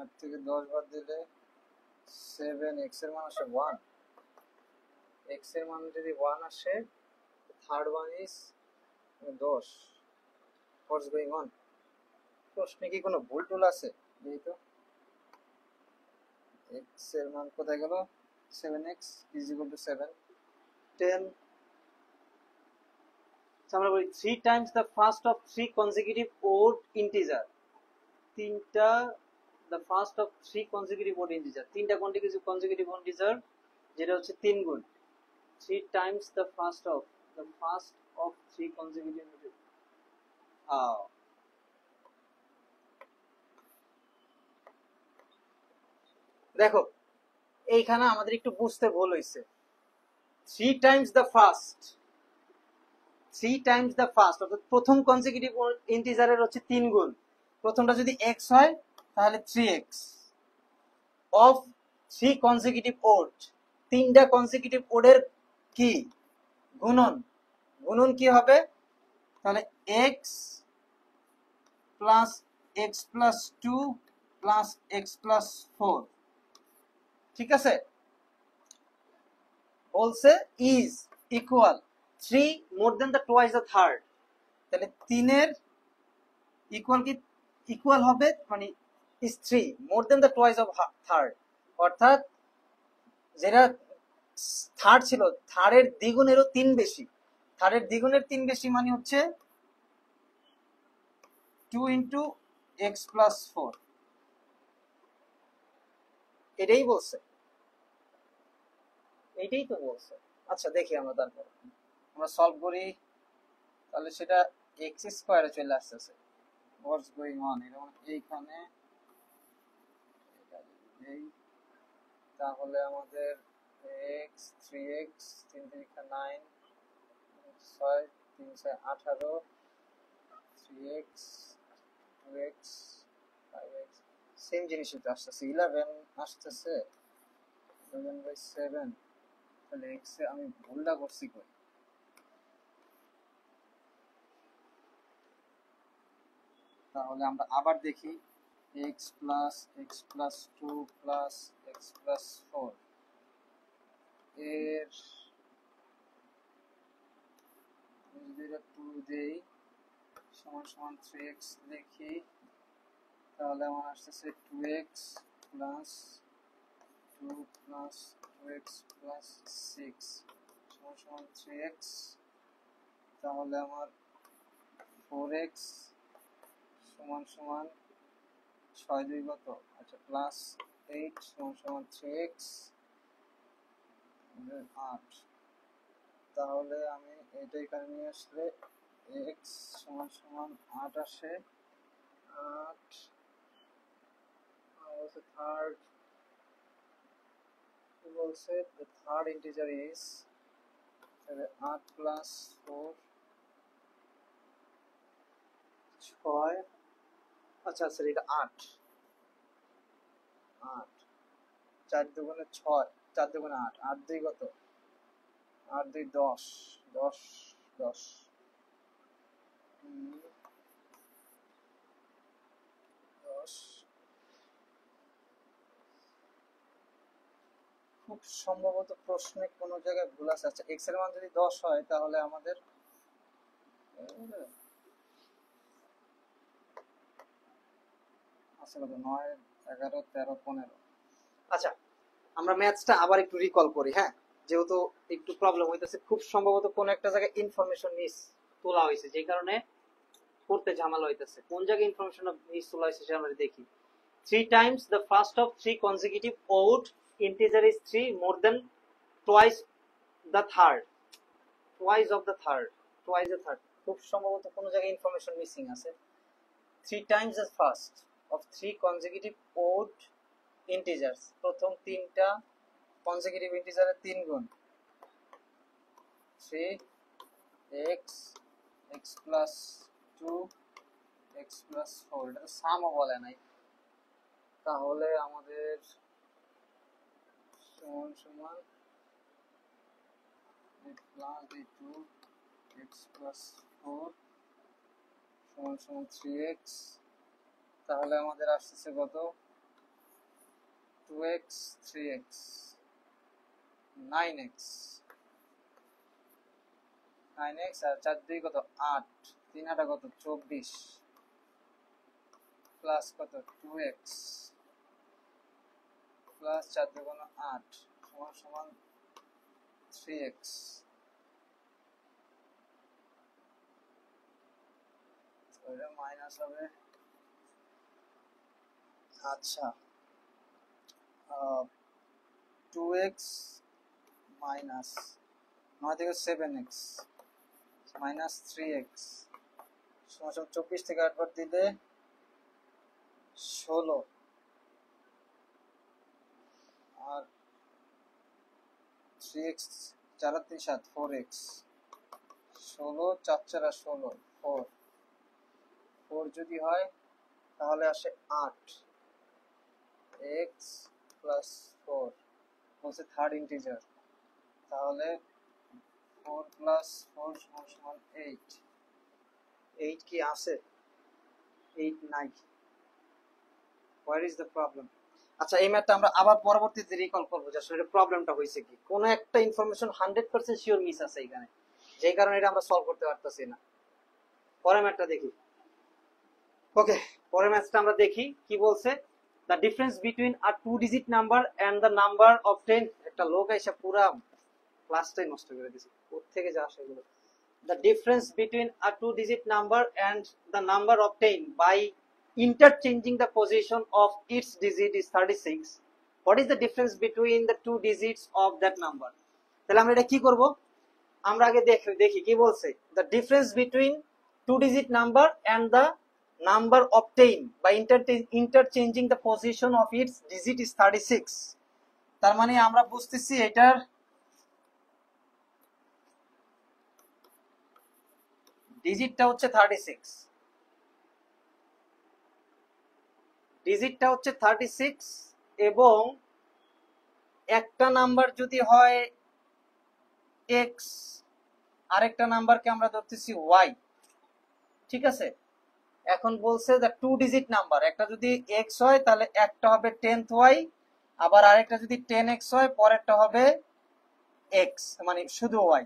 8 থেকে 10 বাদ দিলে 7x এর মান আসে 1। x এর মান যদি 1 আসে, third one is 10। What's going on? প্রশ্নে কি কোনো ভুল টুল আছে? এই তো x এর মান কোথায় গেল? 7x is equal to 7 10। আমরা বলি 3 times the first of 3 consecutive odd integer, তিনটা the first of 3 consecutive odd integer, তিনটা consecutive odd integer যেটা হচ্ছে 3 গুণ। 3 times the first of 3 consecutive integer। দেখো এইখানে আমাদের একটু বুঝতে ভুল হয়েছে। 3 times the first অর্থাৎ প্রথম কনজিকিউটিভ ইন্টিজারের হচ্ছে 3 গুণ। প্রথমটা যদি x হয় তাহলে 3x অফ 3 কনজিকিউটিভ ওড, তিনটা কনজিকিউটিভ ওডের কি গুণন কি হবে? তাহলে x plus x plus 2 plus x plus 4। ঠিক আছে? বলছে is equal 3 more than the twice the third. তাহলে 3 এর ইকুয়াল কি? ইকুয়াল হবে মানে is 3 more than the twice of third, অর্থাৎ যেটা থার্ড ছিল থার্ডের দ্বিগুণেরও 3 বেশি। থার্ডের দ্বিগুণের 3 বেশি মানে হচ্ছে 2 ইন্টু এক্স প্লাস 4। এটাই বলছে, এইটাই তো বলছে। আচ্ছা দেখি আমরা তারপর আমরা সলভ করি। তাহলে সেটা এক্স স্কোয়ারে চলে আসতেছে। হোয়াটস গোয়িং অন, এটা মানে এইখানে এই, তাহলে আমাদের x 3x 3 3 9 6 3 6 18 3x 2x 5x same জিনিসই তো আসতেছে, 11 আসতেছে, 11/7। তাহলে x এ আমি ভুলটা করছি কই? তাহলে আমরা আবার দেখি, x plus x plus 2 plus x plus 4 এর যদি এটা 2 দেই সমান সমান 3x লিখি, তাহলে আমার আসতেছে 2x plus 2 plus 2x plus 6 সমান সমান 3x। তাহলে আমার 4x সমান সমান 6 2 কত, আচ্ছা প্লাস 8 সমান সমান 3x 8। তাহলে আমি এটা এখানে নিয়ে আসলে x সমান সমান 8 আসে, 8 বলছে থার্ড, বলছে the third integer is 8 plus 4 6, আচ্ছা আচ্ছা এটা 8 8 4 দুগুণে 6, 4 দুগুণে 8, 8 2 কত, 8 2 10 10 10 10। খুব সম্ভবত প্রশ্নে কোনো জায়গায় ভুল আছে। আচ্ছা x এর মান যদি 10 হয় তাহলে আমাদের আসলে 9 11 13 15। আচ্ছা আমরা ম্যাথসটা আবার একটু রিকল করি, হ্যাঁ, যেহেতু একটু প্রবলেম হইতেছে, খুব সম্ভবত কোন একটা জায়গায় ইনফরমেশন মিস তোলা হয়েছে, যে কারণে করতে ঝামেলা হইতেছে। কোন জায়গায় ইনফরমেশন মিস তোলা হয়েছে সেটা আমরা দেখি। 3 times the first of 3 consecutive odd integer is 3 more than twice the third, twice of the third, twice the third। খুব সম্ভবত কোন জায়গায় ইনফরমেশন মিসিং আছে। 3 times the first of 3 consecutive odd integers, প্রথম তিনটা consecutive integer এর 3 গুণ 3x x plus 2 x plus 4, এটা তো সামও বলে নাই, তাহলে আমাদের সমান সমান প্লাস 2 x plus 4 সমান সমান 3x। তাহলে আমাদের আসছে কত, 2x 3x 9x 9x আর 4 2 কত 8, 3 8 কত 24 প্লাস কত 2x প্লাস 4 2 8 সমান সমান 3x। এটা মাইনাস হবে, আচ্ছা 2x মাইনাস 9 থেকে 7x মাইনাস 3x সমান 24 থেকে 8 বার দিলে 16 আর 3x 4 আর 3 7 4x 16 4 4 আর 16 4 4 যদি হয় তাহলে আসে 8 x প্লাস 4 বলছে থার্ড ইন্টিজার, তাহলে 4 প্লাস 4 সমান সমান 8। 8 কি আছে? 8 নাই। Where is the problem? আচ্ছা এই ম্যাথটা আমরা আবার পরবর্তীতে রিকল করব যে আসলে প্রবলেমটা হয়েছে কি, কোন একটা ইনফরমেশন 100% শিওর মিস আছে এখানে, যেই কারণে এটা আমরা সলভ করতে পারতেছি না। পরের ম্যাথটা দেখি। ওকে পরের ম্যাথটা আমরা দেখি কি বলছে। The difference between a 2 digit number and the number of 10, একটা লোক আইসা পুরা ক্লাসটাই নষ্ট করে দিয়েছে, কোথা থেকে যা আসে এগুলো। The difference between a 2-digit number and the number obtained by interchanging the position of its digit is 36. What is the difference between the 2 digits of that number? তাহলে আমরা এটা কি করব, আমরা আগে দেখি কি বলছে। The difference between 2-digit number and the number obtain by interchanging the position of its digit is 36। তার মানে আমরা বুঝতেছি এটার ডিজিটটা হচ্ছে 36, ডিজিটটা হচ্ছে 36 এবং একটা নাম্বার যদি হয় x, আরেকটা নাম্বারকে আমরা ধরতেছি y, ঠিক আছে। এখন বলছে যে 2 ডিজিট নাম্বার, একটা যদি x হয় তাহলে একটা হবে 10th y, আবার আরেকটা যদি 10x হয় পরেরটা হবে x, মানে শুধু y।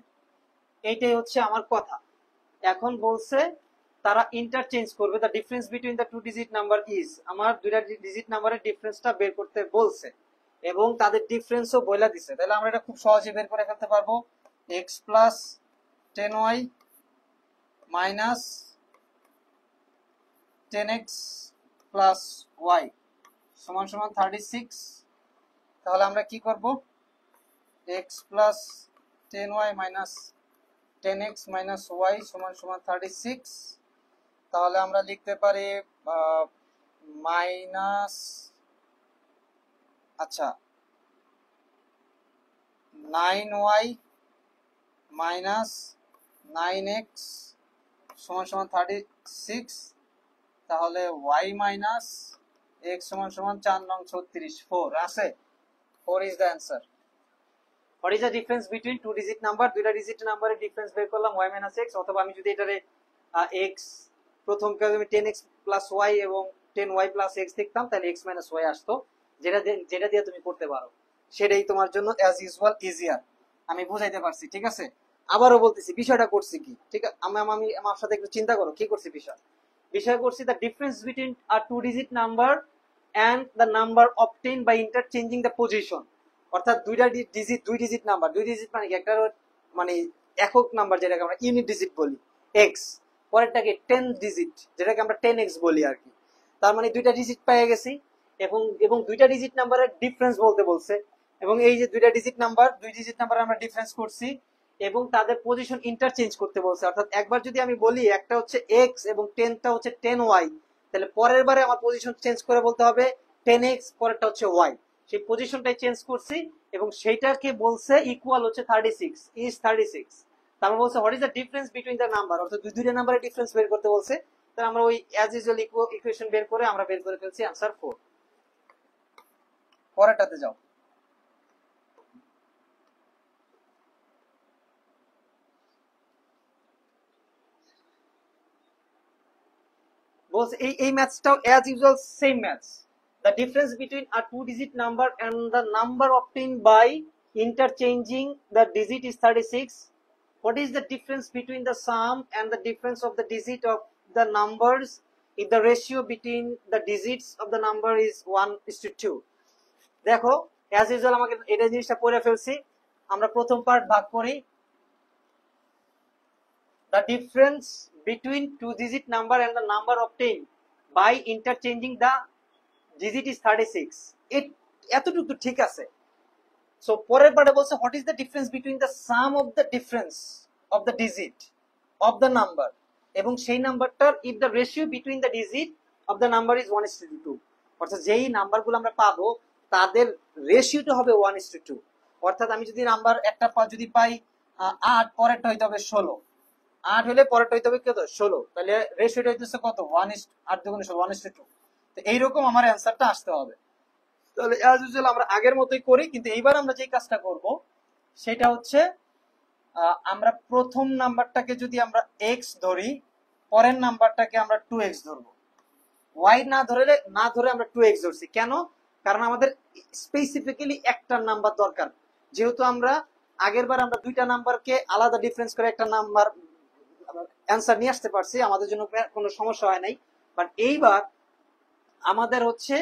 এইটাই হচ্ছে আমার কথা। এখন বলছে তারা ইন্টারচেঞ্জ করবে, the difference between the two digit number is, আমার দুইটা ডিজিট নাম্বারের ডিফারেন্সটা বের করতে বলছে এবং তাদের ডিফারেন্সও বলে দিছে। তাহলে আমরা এটা খুব সহজে বের করে ফেলতে পারবো। x plus 10y minus 10x plus y সমান সমান 36। তাহলে আমরা কি করব, x plus 10y minus 10x minus y সমান সমান 36। তাহলে আমরা লিখতে পারি মাইনাস, আচ্ছা 9y মাইনাস 9x সমান সমান 36। তাহলে y মাইনাস x সমান সমান 4 নং 36, 4 আছে। 4 is the answer. What is the difference between two digit number? দুইটা ডিজিট নাম্বারের ডিফারেন্স বের করলাম y minus x, অথবা আমি যদি এটারে x প্রথম কাজে আমি 10x plus y এবং 10y plus x দেখতাম তাহলে x minus y আসতো। যেটা দিয়ে তুমি করতে পারো সেটাই তোমার জন্য as usual easier। আমি বুঝাইতে পারছি, ঠিক আছে। আবারও বলতেছি বিষয়টা করছি কি, ঠিক আছে। আমি আমার সাথে একটু চিন্তা করো কি করছি। বিষয় করছি the difference between a two digit number and the number obtained by interchanging the position। অর্থাৎ দুই ডিজিট নাম্বার, দুই ডিজিট মানে কি, একটা মানে একক নাম্বার যেটাকে আমরা ইউনিট ডিজিট বলি x, পরেরটাকে 10 ডিজিট যেটাকে আমরা 10x বলি আর কি। তার মানে দুইটা ডিজিট পেয়ে গেছি এবং দুইটা ডিজিট নাম্বারের ডিফারেন্স বলতে বলছে, এবং এই যে দুই ডিজিট নাম্বার আমরা ডিফারেন্স করছি এবং তাদের পজিশন ইন্টারচেঞ্জ করতে বলছে। অর্থাৎ একবার যদি আমি বলি একটা হচ্ছে x এবং 10টা হচ্ছে 10y, তাহলে পরের বারে আমার পজিশন চেঞ্জ করে বলতে হবে 10x, পরেরটা হচ্ছে y। সেই পজিশনটাই চেঞ্জ করছি এবং সেইটাকে বলছে ইকুয়াল হচ্ছে 36, ইজ 36। তারপর বলছে what is the difference between the number, অর্থাৎ দুইটা নাম্বারের ডিফারেন্স বের করতে বলছে। তাহলে আমরা ওই অ্যাজ ইউজুয়াল ইকুয়েশন বের করে আমরা বের করে ফেলছি आंसर 4। পরেরটাতে যাও। বলছে এই ম্যাথসটাও as usual same maths. The difference between a two digit number and the number obtained by interchanging the digit is 36. What is the difference between the sum and the difference of the digit of the numbers if the ratio between the digits of the number is 1:2? দেখো as usual আমাকে এটা জিনিসটা পড়ে ফেলছি। আমরা প্রথম part ভাগ করি। The difference between two digit number and the number obtained by interchanging the digit is 36. এতটুকু তো ঠিক আছে। সো পরের পার্টে বলছে what is the difference between the sum of the difference of the digit of the number, এবং সেই নাম্বারটার if the ratio between the digit of the number is 1:2। অর্থাৎ যেই নাম্বারগুলো আমরা পাবো তাদের রেশিওটা হবে 1:2। অর্থাৎ আমি যদি নাম্বার একটা যদি পাই 8, পরেরটা হইতে হবে 16, 8 হলে পরেরটা হইতে হবে কত 16, তাহলে রেশিওটা হইতেছে কত 1:8 2 1:2। তো এইরকম আমার অ্যান্সারটা আসতে হবে। তাহলে অ্যাজ ইউজুয়াল আমরা আগের মতোই করি, কিন্তু এইবার আমরা যে কাজটা করব সেটা হচ্ছে আমরা প্রথম নাম্বারটাকে যদি আমরা x ধরি, পরের নাম্বারটাকে আমরা 2x ধরবো। y না ধরে আমরা 2x ধরছি কেন? কারণ আমাদের স্পেসিফিক্যালি একটা নাম্বার দরকার। যেহেতু আমরা আগের বার আমরা দুইটা নাম্বারকে আলাদা ডিফারেন্স করে একটা নাম্বার অ্যান্সার নিয়ে আসতে পারছি, আমাদের জন্য কোনো সমস্যা হয় নাই। বাট এইবার আমাদের হচ্ছে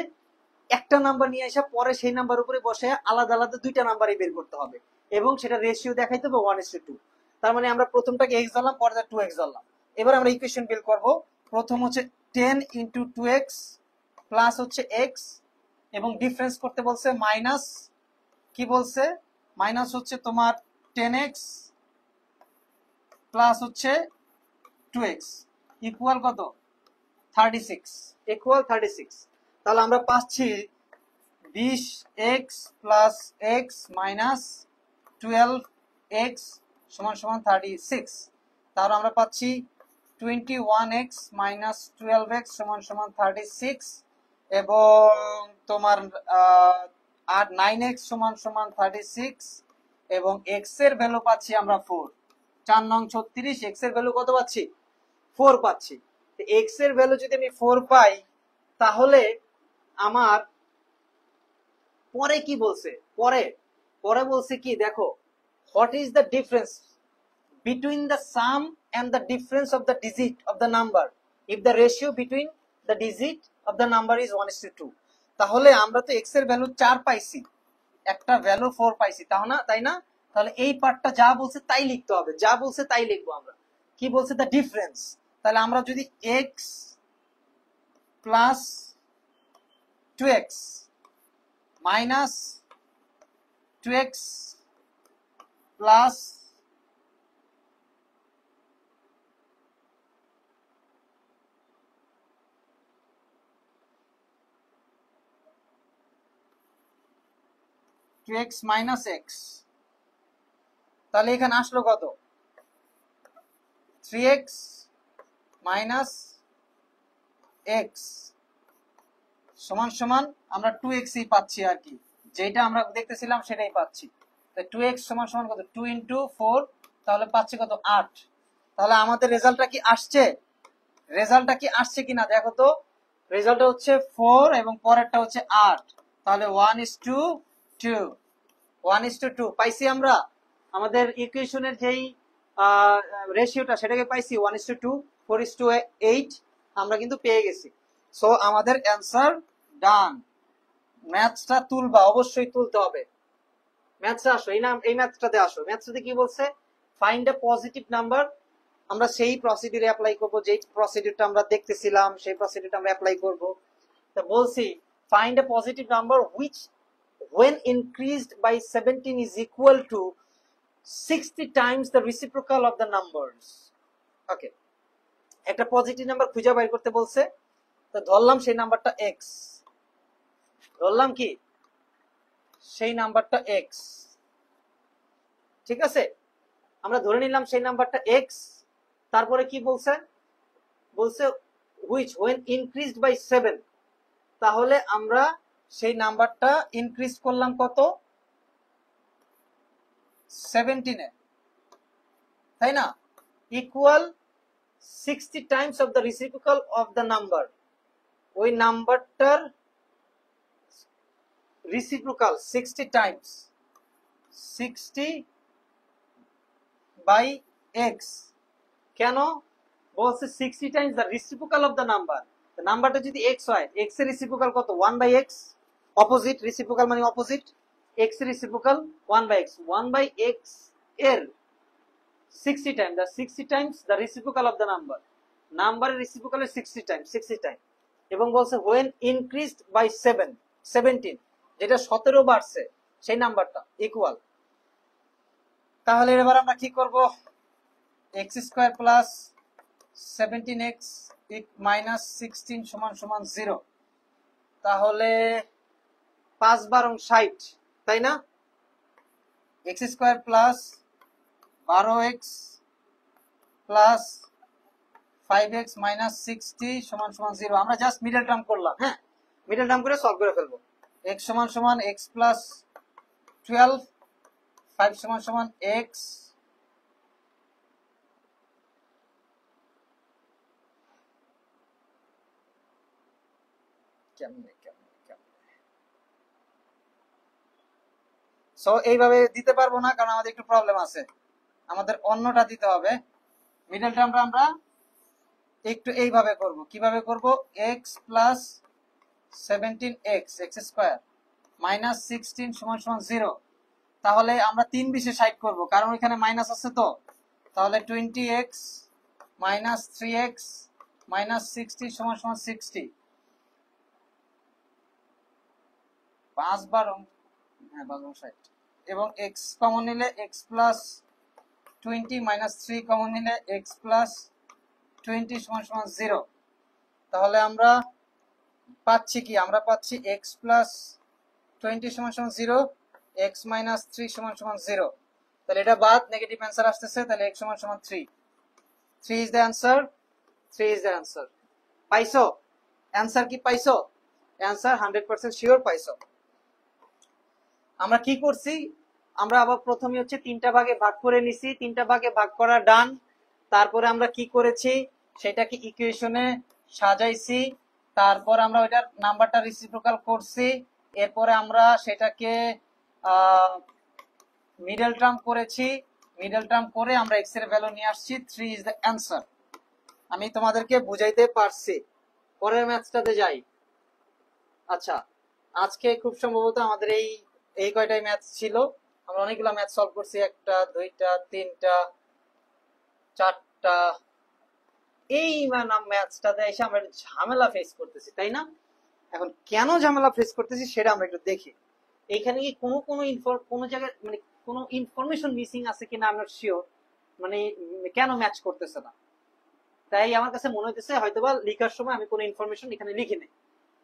একটা নাম্বার নিয়ে আসা, পরে সেই নাম্বার উপরে বসে আলাদা আলাদা দুইটা নাম্বারই বের করতে হবে এবং সেটা রেশিও দেখাইতে হবে 1:2। তার মানে আমরা প্রথমটাকে x ধরলাম, পরে 2x ধরলাম। এবার আমরা ইকুয়েশন বের করব। প্রথম হচ্ছে 10 × 2x প্লাস হচ্ছে x, এবং ডিফারেন্স করতে বলছে মাইনাস, কি বলছে মাইনাস হচ্ছে তোমার 10x প্লাস হচ্ছে 2x ইকুয়াল কত 36 ইকুয়াল 36। তাহলে আমরা পাচ্ছি 20x plus x minus 12x সমান সমান 36। তাহলে আমরা পাচ্ছি 21x মাইনাস 12x সমান সমান 36 এবং তোমার 9x সমান সমান 36 এবং x এর ভ্যালু পাচ্ছি আমরা 4। 4 নং 36, x এর ভ্যালু কত পাচ্ছি? 4 পাচ্ছি। x এর ভ্যালু যদি আমি 4 পাই তাহলে আমার পরে কি বলছে? পরে বলছে কি দেখো, what is the difference between the sum and the difference of the digit of the number if the ratio between the digit of the number is 1:2। তাহলে আমরা তো x এর ভ্যালু 4 পাইছি, একটা ভ্যালু 4 পাইছি, তাই না? তাহলে এই পার্টটা যা বলছে তাই লিখতে হবে, যা বলছে তাই লিখবো আমরা। কি বলছে? The difference. তাহলে আমরা যদি x plus 2x minus 2x plus 2x minus x, তাহলে এখানে আসলো কত? 3x মাইনাস x সমান সমান আমরা 2x ই পাচ্ছি আর কি, যেটা আমরা দেখতেছিলাম সেটাই পাচ্ছি। তাই 2x সমান সমান কত? 2 ইন্টু 4, তাহলে পাচ্ছি কত? 8। তাহলে আমাদের রেজাল্টটা কি আসছে? রেজাল্টটা কি আসছে কিনা দেখো তো। রেজাল্টটা হচ্ছে 4 এবং পরেরটা হচ্ছে 8। তাহলে 1:2, 1:2 পাইছি আমরা। আমাদের ইকুয়েশনের যেই রেশিওটা সেটাকে পাইছি 1:2, 4:8 আমরা কিন্তু পেয়ে গেছি। সো আমাদের অ্যান্সার ডান। ম্যাথসটা তুলবা, অবশ্যই তুলতে হবে। ম্যাথসে আসো, এই ম্যাথসটাতে আসো। ম্যাথসটাতে কি বলছে? Find a positive number. আমরা সেই প্রসিডিউরে অ্যাপ্লাই করব, যেই প্রসিডিউরটা আমরা দেখতেছিলাম সেই প্রসিডিউরটা আমরা অ্যাপ্লাই করব। তো বলছি find a positive number which when increased by 17 is equal to 60 times the reciprocal of the numbers. ওকে, একটা পজিটিভ নাম্বার খুঁজে বের করতে বলছে। তো ধরলাম সেই নাম্বারটা x, ধরলাম কি সেই নাম্বারটা x, ঠিক আছে? আমরা ধরে নিলাম সেই নাম্বারটা x। তারপরে কি বলছে? বলছে which when increased by 7, তাহলে আমরা সেই নাম্বারটা ইনক্রিজ করলাম কত? 17 এ, তাই না? Equal 60 Times of the reciprocal of the number. ওই নাম্বারটার রেসিপ্রোকাল 60 টাইমস, 60 বাই x। কেন বলছে 60 Times the reciprocal of the number? নাম্বারটা যদি x হয়, x এর রেসিপ্রোকাল কত? 1/x। অপোজিট, রেসিপ্রোকাল মানে অপোজিট। x এর রেসিপ্রোকাল 1/x, 1/x এর 60 time, the 60 Times the reciprocal of the number. নাম্বারের রেসিপ্রোকাল 60 টাইম, 60 টাইম। এবং বলছে when increased by 17, যেটা 17 বাড়ছে সেই নাম্বারটা ইকুয়াল। তাহলে এবার আমরা কি করব? x square plus 17x minus 16 সমান সমান 0। তাহলে 5 12 60, তাই না? x square plus 12x plus 5x minus 60 সমান সমান 0। আমরা জাস্ট মিডল টার্ম করলাম। হ্যাঁ, মিডল টার্ম করে সলভ করে ফেলবো। x সমান সমান x প্লাস 12, 5 সমান সমান x সো এইভাবে দিতে পারবো না, কারণ আমাদের একটু প্রবলেম আছে, আমাদের অন্যটা দিতে হবে। মিডল টার্মটা আমরা একটু এইভাবে করব। কিভাবে করব? x plus 17x x square minus 16 সমান সমান 0। তাহলে আমরা 3/60 করব, কারণ এখানে মাইনাস আছে তো। তাহলে 20x মাইনাস 3x মাইনাস 60 সমান সমান 60। 5 12, হ্যাঁ 5/60। এবং x কমন নিলে x প্লাস 20 মাইনাস 3 কমন নিলে x প্লাস 20 সমান সমান 0। তাহলে আমরা পাচ্ছি কি, আমরা পাচ্ছি x প্লাস 20 সমান সমান 0, x মাইনাস 3 সমান সমান 0। তাহলে এটা বাদ, নেগেটিভ অ্যান্সার আসতেছে, তাহলে x সমান সমান 3। 3 is the answer, 3 is the answer. পাইছো অ্যান্সার? কি পাইছো অ্যান্সার? 100% শিওর পাইছো। আমরা কি করছি, আমরা আবার প্রথমে হচ্ছে তিনটা ভাগে ভাগ করে নিছি, তিনটা ভাগে ভাগ করা ডান। তারপরে আমরা কি করেছি, সেটাকে ইকুয়েশনে সাজাইছি, তারপর আমরা ওইটার নাম্বারটা রেসিপ্রোকাল করছি, এরপরে আমরা সেটাকে মিডল টার্ম করেছি, মিডল টার্ম করে আমরা এক্স এর ভ্যালু নিয়ে আসছি। 3 ইজ দ্য অ্যান্সার। আমি তোমাদেরকে বুঝাইতে পারছি। পরের ম্যাথসটাতে যাই। আচ্ছা, আজকে খুব সম্ভবত আমাদের এই কয়টাই ম্যাথ ছিল। আমরা অনেকগুলো ম্যাথ সলভ করছি, একটা দুইটা তিনটা চারটা। এই ম্যাথসটাতে এসে আমরা ঝামেলা ফেস করতেছি, তাই না? এখন কেন ঝামেলা ফেস করতেছি সেটা আমরা একটু দেখি। এইখানে কি কোনো জায়গায় মানে কোনো ইনফরমেশন মিসিং আছে কিনা আমরা শিওর, মানে কেন ম্যাচ করতেছে না। তাই আমার কাছে মনে হইতেছে হয়তোবা লিখার সময় আমি কোনো ইনফরমেশন এখানে লিখি নাই,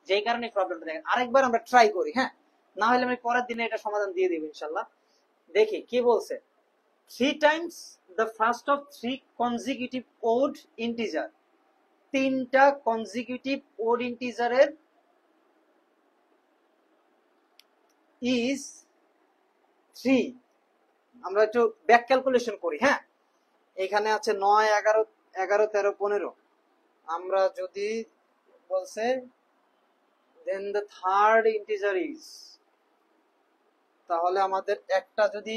যেই কারণে প্রবলেমটা দেখেন। আরেকবার আমরা ট্রাই করি, হ্যাঁ, না হলে আমি পরের দিনে এটা সমাধান দিয়ে দিব ইনশাল্লাহ। দেখি কি বলছে। 3 times the first of 3 consecutive odd integer, তিনটা consecutive odd integer এর is 3। আমরা একটু ব্যাক ক্যালকুলেশন করি, হ্যাঁ। এখানে আছে 9, 11, 11, 13, 15। আমরা যদি বলছে then the third integer is, তাহলে আমাদের একটা যদি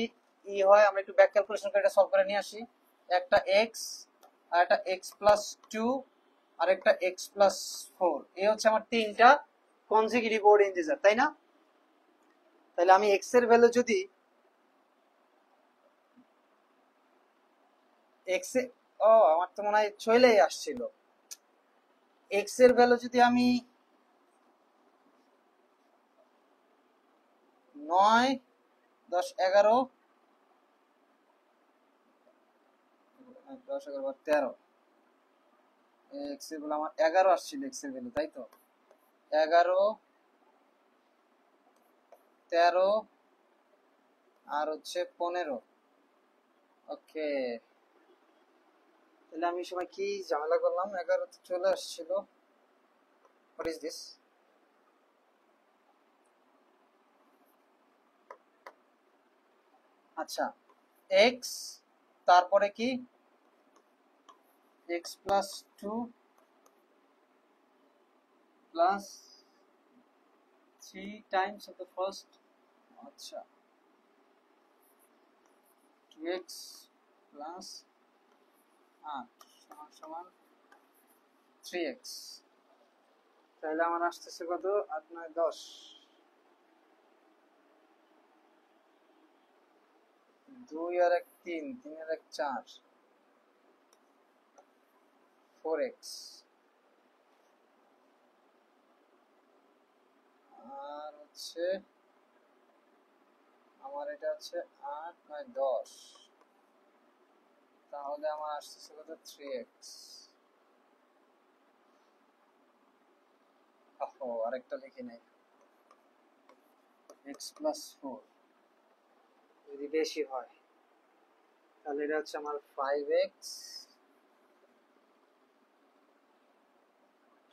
হয়, আমরা একটু ব্যাক ক্যালকুলেশন করে এটা সলভ করে নিয়ে আসি। একটা x আর একটা x প্লাস 2 আর একটা x প্লাস 4, এই হচ্ছে আমার তিনটা কনজিকিউটিভ ওড ইন্টিজার, তাই না? তাহলে আমি x এর ভ্যালু যদি x এ, ও আমার তো মনে হয় চলেই আসছিল। x এর ভ্যালু যদি আমি 9, 10, 11, 10, 11, 13, x এর ভ্যালু আমার 11 আসছিল, x এর ভ্যালু, তাই তো? 11, 13 আর হচ্ছে 15। ওকে, তাহলে আমি সময় কি ঝামেলা করলাম, 11 চলে আসছিল। What is this? আচ্ছা, x তারপরে কি x plus 2 plus 3 Times of the first, আচ্ছা 2x প্লাস 8 সমান সমান 3x। তাহলে আমার আসতেছে কত? 8, 9, 10, 2 আর 1 3, 3 আর 1 4, 4x। আর হচ্ছে আমার এটা হচ্ছে 8, 9, 10, তাহলে আমার আসতেছে কত? 3x। আরেকটা লিখি নাই, x প্লাস 4 যদি বেশি হয় তাহলে এটা হচ্ছে আমার 5x,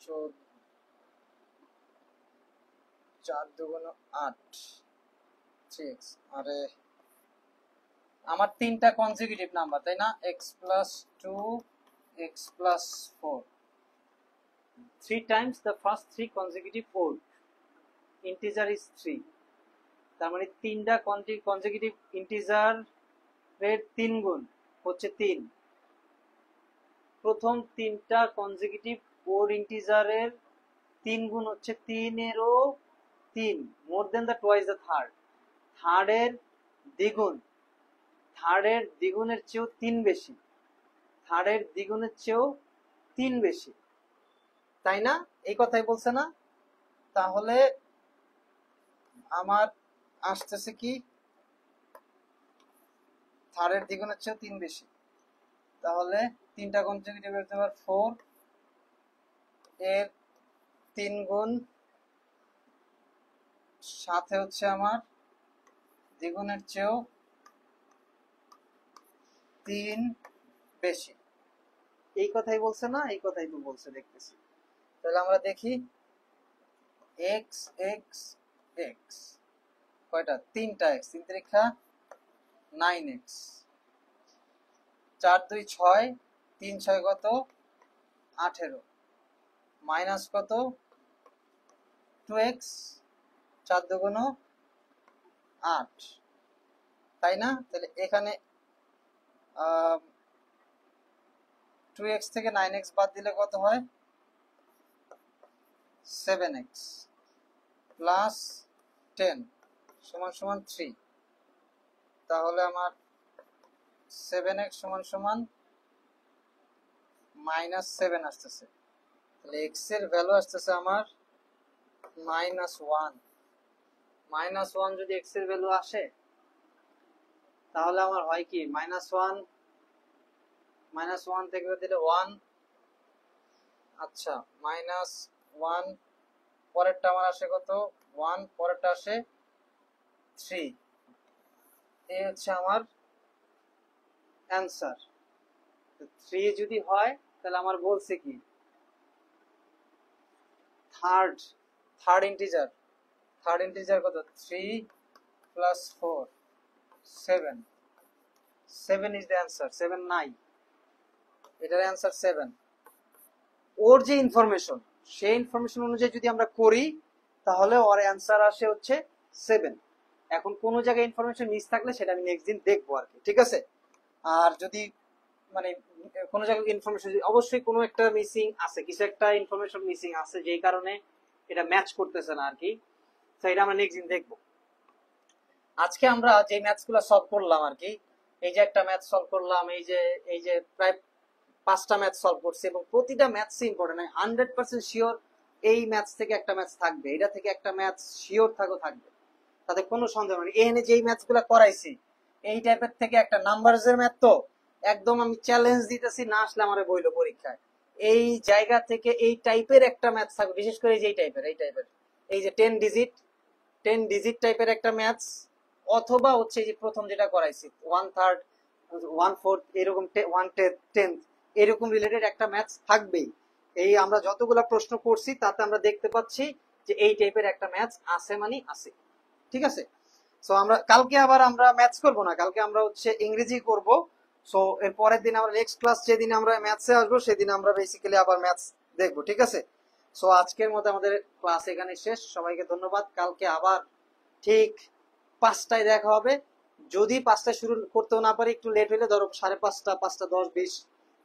4 দুগুণ 8, 3x। আরে আমার তিনটা কনজিকিউটিভ নাম্বার, তাই না? x plus 2, x plus 4, 3 times the first 3 consecutive odd integer is 3। তার মানে তিনটা কনজিকিউটিভ ইন্টিজার এর 3 গুণ হচ্ছে 3। প্রথম তিনটা কনজিকিউটিভ ওড ইন্টিজারের 3 গুণ হচ্ছে 3 এরও 3, more than the twice the third. থার্ডের দ্বিগুণ, থার্ডের দ্বিগুণের চেয়েও 3 বেশি, থার্ডের দ্বিগুণের চেয়েও 3 বেশি, তাই না? এই কথাই বলছে না? তাহলে আমার আসতেছে কি, থার্ডের দ্বিগুণের চেয়েও 3 বেশি। তাহলে তিনটা কনজিকিউটিভ হতে পারে 4, এর 3 গুণ, সাথে হচ্ছে আমার দ্বিগুণের চেয়েও 3 বেশি। এই কথাই বলছে না? এই কথাই তো বলছে দেখতেছি। তাহলে আমরা দেখি এক্স এক্স এক্স কয়টা? 3টা এক্স, 3 তিরিক্ষা 9x, 4 2 6, 3 6 কত? 18, মাইনাস কত? 2x, 4 দুগুণ 8, তাই না? তাহলে এখানে 2x থেকে 9x বাদ দিলে কত হয়? 7x প্লাস 10 সমান সমান 3। তাহলে আমার 7x সমান সমান -7 আসতেছে। তাহলে x এর ভ্যালু আসতেছে আমার -1। -1 যদি x এর ভ্যালু আসে তাহলে আমার হয় কি? -1 থেকে দিলে 1, আচ্ছা -1, পরেরটা আমার আসে কত? 1, পরেরটা আসে 3। এই হচ্ছে আমার অ্যান্সার। 3 যদি হয় তাহলে আমার বলছে কি থার্ড ইন্টিজার কত? 3 প্লাস 4 7 ইজ দ্য অ্যান্সার। 7 নাই, এটার অ্যান্সার 7। ওর যে ইনফরমেশন, সেই ইনফরমেশন অনুযায়ী যদি আমরা করি তাহলে ওর অ্যান্সার আসে হচ্ছে 7। এখন কোন জায়গায় ইনফরমেশন মিস থাকলে সেটা আমি নেক্সট দিন দেখবো আর কি, ঠিক আছে? আর যদি মানে কোনো জায়গায় ইনফরমেশন, অবশ্যই কোনো একটা মিসিং আছে, কিছু একটা ইনফরমেশন মিসিং আছে যেই কারণে এটা ম্যাচ করতেছে না আর কি। তো এটা আমরা নেক্সট দিন দেখবো। আজকে আমরা যে ম্যাথস গুলো সলভ করলাম আর কি, এই যে একটা ম্যাথ সলভ করলাম, এই যে প্রায় 5টা ম্যাথ সলভ করছি, এবং প্রতিটা ম্যাথস ইম্পর্টেন্ট। 100% শিওর এই ম্যাথস থেকে একটা ম্যাথস থাকবে, এটা থেকে একটা ম্যাথস শিওর থাকবে, তাতে কোনো সন্দেহ নেই। এখানে যেই ম্যাথস গুলো করাইছি এই টাইপের থেকে একটা নাম্বারসের ম্যাথ, তো একদম আমি চ্যালেঞ্জ দিতেছি, না আসলে আমার বইলো পরীক্ষায় এই জায়গা থেকে এই টাইপের একটা ম্যাথস থাকবে, বিশেষ করে এই টাইপের এই যে 10 ডিজিট টাইপের একটা ম্যাথস, অথবা হচ্ছে যে প্রথম যেটা করাইছি 1/3 1/4 এরকম 1/10 এরকম রিলেটেড একটা ম্যাথস থাকবেই। এই আমরা যতগুলা প্রশ্ন করছি তাতে আমরা দেখতে পাচ্ছি যে এই টাইপের একটা ম্যাথস আছে, মানে আছে, ঠিক আছে? সো আমরা কালকে আবার আমরা ম্যাথস করব না, কালকে আমরা হচ্ছে ইংরেজি করব। সো এর পরের দিন আমরা নেক্সট ক্লাস যেদিন আমরা ম্যাথসে আসবো সেদিন আমরা বেসিক্যালি আবার ম্যাথস দেখবো, ঠিক আছে? সো আজকের মতো আমাদের ক্লাস এখানে শেষ। সবাইকে ধন্যবাদ। কালকে আবার ঠিক 5টায় দেখা হবে। যদি 5টায় শুরু করতেও না পারি, একটু লেট হলে ধরো 5:30, 5:10, 20,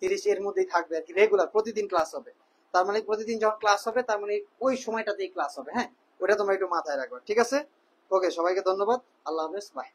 30 এর মধ্যেই থাকবে আর কি। রেগুলার প্রতিদিন ক্লাস হবে, তার মানে প্রতিদিন যখন ক্লাস হবে তার মানে ওই সময়টাতেই ক্লাস হবে। হ্যাঁ, ওটা তোমরা একটু মাথায় রাখবে, ঠিক আছে? ওকে, সবাইকে ধন্যবাদ। আল্লাহ হাফেজ, বাই।